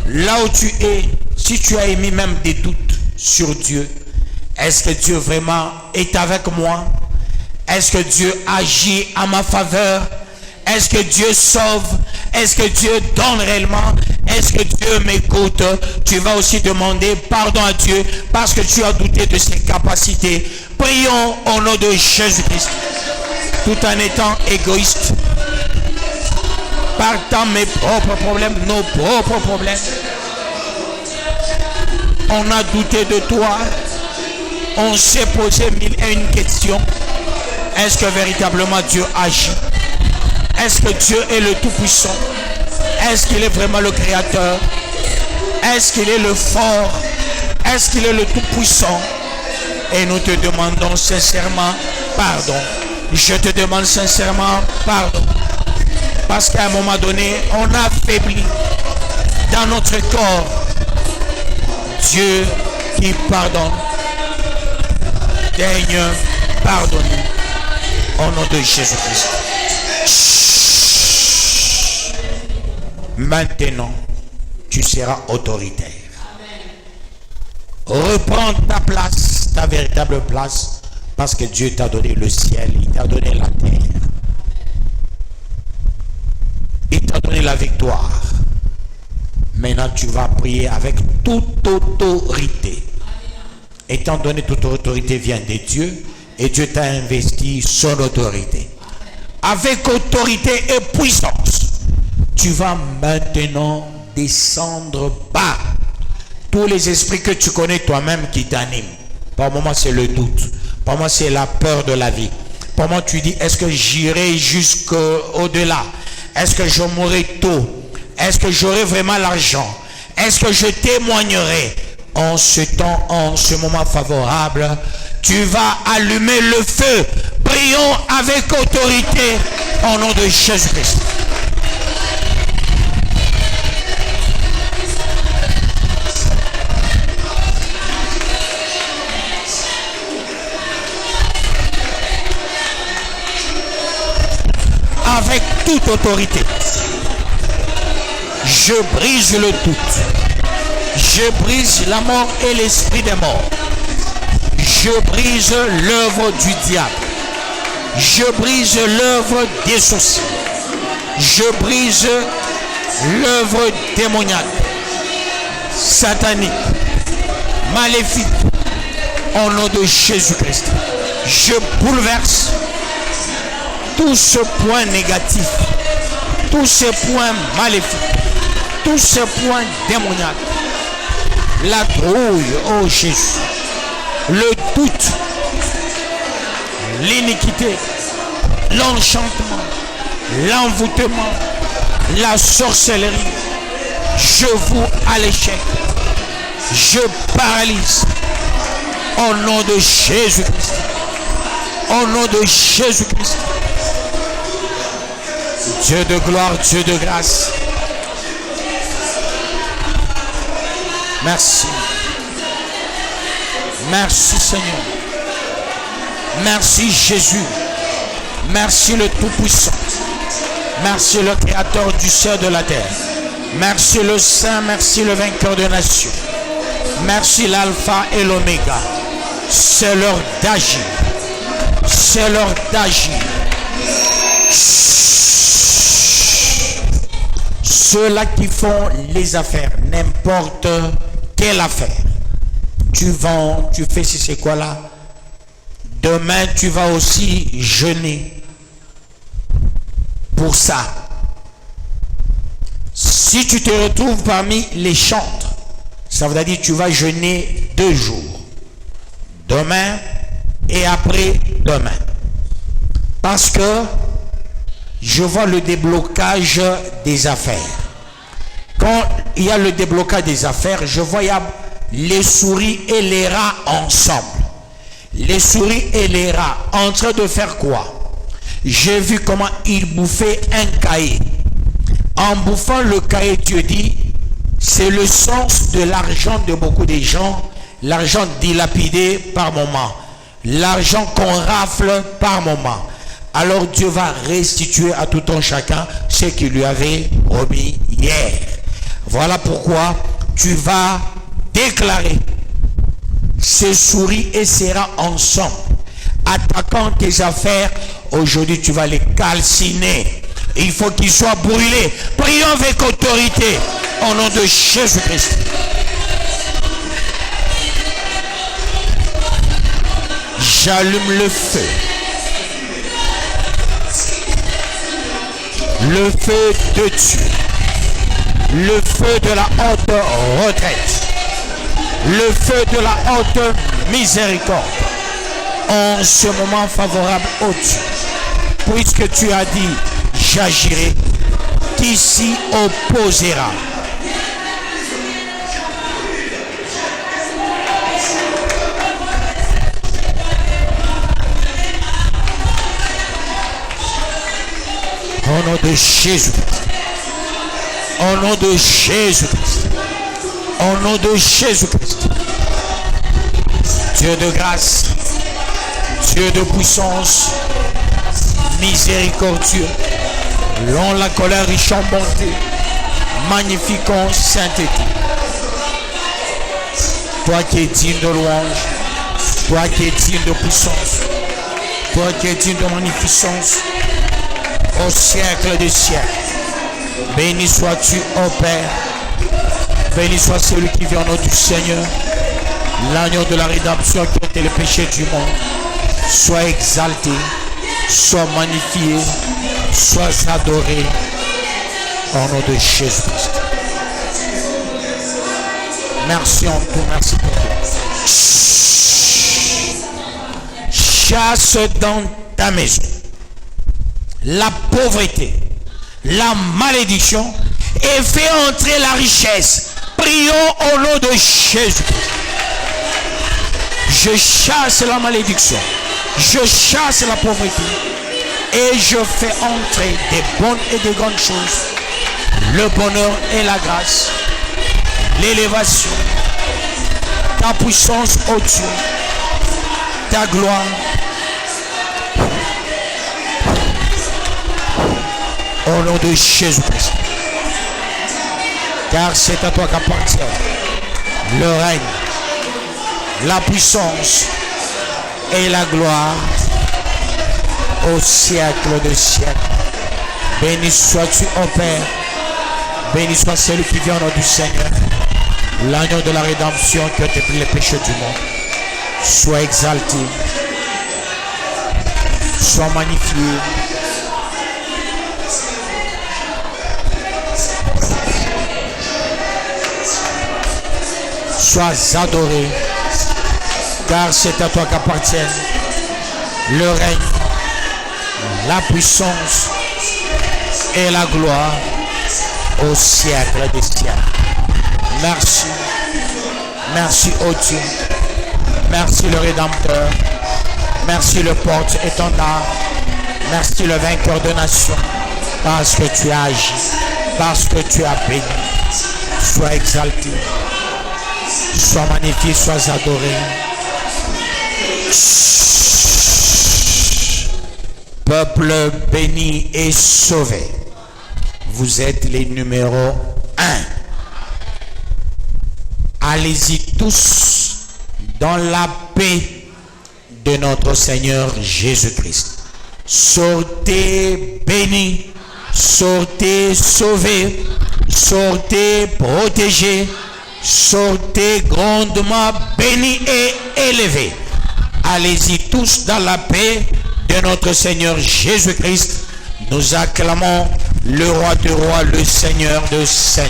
Là où tu es, si tu as émis même des doutes sur Dieu, est-ce que Dieu vraiment est avec moi? Est-ce que Dieu agit à ma faveur? Est-ce que Dieu sauve? Est-ce que Dieu donne réellement? Est-ce que Dieu m'écoute? Tu vas aussi demander pardon à Dieu parce que tu as douté de ses capacités. Prions au nom de Jésus-Christ, tout en étant égoïste, partant mes propres problèmes, nos propres problèmes. On a douté de toi. On s'est posé mille et une questions. Est-ce que véritablement Dieu agit? Est-ce que Dieu est le Tout-Puissant? Est-ce qu'il est vraiment le Créateur? Est-ce qu'il est le fort? Est-ce qu'il est le Tout-Puissant? Et nous te demandons sincèrement pardon. Je te demande sincèrement pardon. Parce qu'à un moment donné, on a faibli dans notre corps. Dieu qui pardonne, daigne pardonner au nom de Jésus-Christ. Maintenant, tu seras autoritaire. Reprends ta place, ta véritable place, parce que Dieu t'a donné le ciel, il t'a donné la terre. Il t'a donné la victoire. Maintenant, tu vas prier avec toute autorité. Étant donné toute autorité vient de Dieu, et Dieu t'a investi son autorité. Avec autorité et puissance, tu vas maintenant descendre bas. Tous les esprits que tu connais toi-même qui t'animent. Par moment, c'est le doute. Par moment, c'est la peur de la vie. Par moment, tu dis, est-ce que j'irai jusqu'au-delà? Est-ce que je mourrai tôt? Est-ce que j'aurai vraiment l'argent? Est-ce que je témoignerai? En ce temps, en ce moment favorable, tu vas allumer le feu. Prions avec autorité au nom de Jésus-Christ. Avec toute autorité, je brise le doute. Je brise la mort et l'esprit des morts. Je brise l'œuvre du diable. Je brise l'œuvre des sorciers. Je brise l'œuvre démoniaque, satanique, maléfique. Au nom de Jésus-Christ, je bouleverse tout ce point négatif, tous ces points maléfiques, tous ces points démoniaques. La trouille, oh Jésus, le doute, l'iniquité, l'enchantement, l'envoûtement, la sorcellerie, je vous à l'échec, je paralyse au nom de Jésus-Christ, au nom de Jésus-Christ. Dieu de gloire, Dieu de grâce, merci. Merci Seigneur. Merci Jésus. Merci le Tout-Puissant. Merci le Créateur du ciel et de la terre. Merci le Saint, merci le vainqueur de nations. Merci l'Alpha et l'Oméga. C'est l'heure d'agir. C'est l'heure d'agir. Ceux-là qui font les affaires, n'importe quelle affaire, tu vends, tu fais c'est quoi là, demain tu vas aussi jeûner pour ça. Si tu te retrouves parmi les chantres, ça veut dire que tu vas jeûner 2 jours, demain et après demain, parce que je vois le déblocage des affaires. Quand il y a le déblocage des affaires, je vois il y a les souris et les rats ensemble. les souris et les rats en train de faire quoi? J'ai vu comment ils bouffaient un cahier. En bouffant le cahier, Dieu dit, c'est le sens de l'argent de beaucoup de gens, l'argent dilapidé par moment, l'argent qu'on rafle par moment. Alors Dieu va restituer à tout un chacun ce qu'il lui avait promis hier. Voilà pourquoi tu vas déclarer ces souris et ces rats ensemble, attaquant tes affaires. Aujourd'hui tu vas les calciner. Il faut qu'ils soient brûlés. Prions avec autorité au nom de Jésus-Christ. J'allume le feu. Le feu de Dieu. Le feu de la haute retraite. Le feu de la haute miséricorde. En ce moment favorable au Dieu. Puisque tu as dit, j'agirai, qui s'y opposera? Au nom de Jésus-Christ. Au nom de Jésus-Christ. Au nom de Jésus-Christ. Dieu de grâce, Dieu de puissance, miséricordieux, long la colère, riche en bonté, magnifique en sainteté. Toi qui es digne de louange, toi qui es digne de puissance, toi qui es digne de magnificence, au siècle des siècles. Béni sois-tu, ô Père. Béni soit celui qui vient au nom du Seigneur, l'agneau de la rédemption qui ôte les péchés du monde. Sois exalté, sois magnifié, sois adoré au nom de Jésus-Christ. Merci en tout, merci pour tout. Chasse dans ta maison la pauvreté, la malédiction et fais entrer la richesse. Prions au nom de Jésus. Je chasse la malédiction, je chasse la pauvreté et je fais entrer des bonnes et des grandes choses, le bonheur et la grâce, l'élévation, ta puissance, ô Dieu, ta gloire. Au nom de Jésus-Christ. Car c'est à toi qu'appartient le règne, la puissance et la gloire au siècle des siècles. Béni sois-tu, ô Père. Béni soit celui qui vient au nom du Seigneur, l'agneau de la rédemption qui ôte les péchés du monde. Sois exalté, sois magnifié. Sois adoré, car c'est à toi qu'appartiennent le règne, la puissance et la gloire au siècle des siècles. Merci, merci ô Dieu, merci le Rédempteur, merci le porte-étendard, merci le vainqueur de nations, parce que tu as agi, parce que tu as béni. Sois exalté, sois magnifié, sois adoré. Peuple béni et sauvé, vous êtes les numéros 1. Allez-y tous dans la paix de notre Seigneur Jésus-Christ. Sortez bénis, sortez sauvés, sortez protégés, sortez grandement bénis et élevés. Allez-y tous dans la paix de notre Seigneur Jésus-Christ. Nous acclamons le roi de rois, le Seigneur de seigneurs.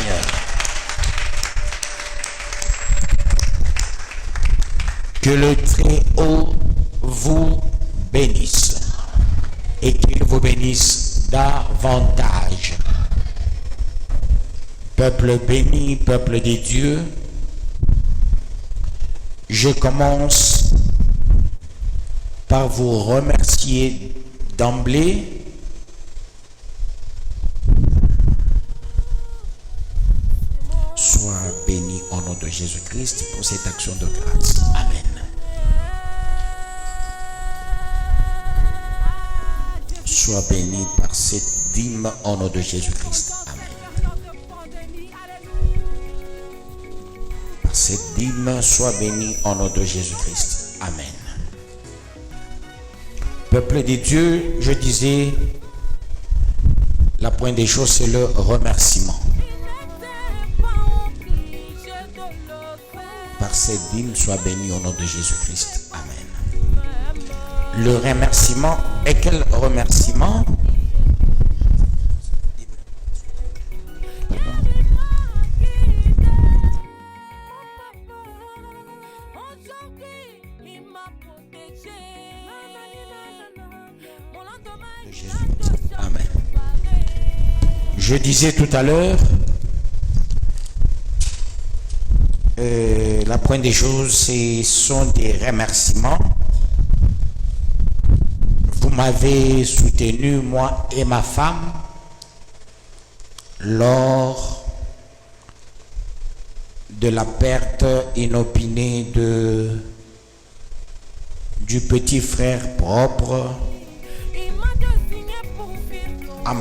Que le Très-Haut vous bénisse et qu'il vous bénisse davantage. Peuple béni, peuple des dieux, je commence par vous remercier d'emblée Sois béni au nom de Jésus-Christ pour cette action de grâce. Amen. Sois béni par cette dîme au nom de Jésus-Christ. Amen. Par cette dîme, sois béni au nom de Jésus-Christ. Amen. Peuple de Dieu, je disais, la pointe des choses, c'est le remerciement. Par cette dîme, sois béni au nom de Jésus-Christ. Amen. Le remerciement est quel remerciement? Amen. Je disais tout à l'heure, la pointe des choses, ce sont des remerciements. Vous m'avez soutenu, moi et ma femme, lors de la perte inopinée du petit frère propre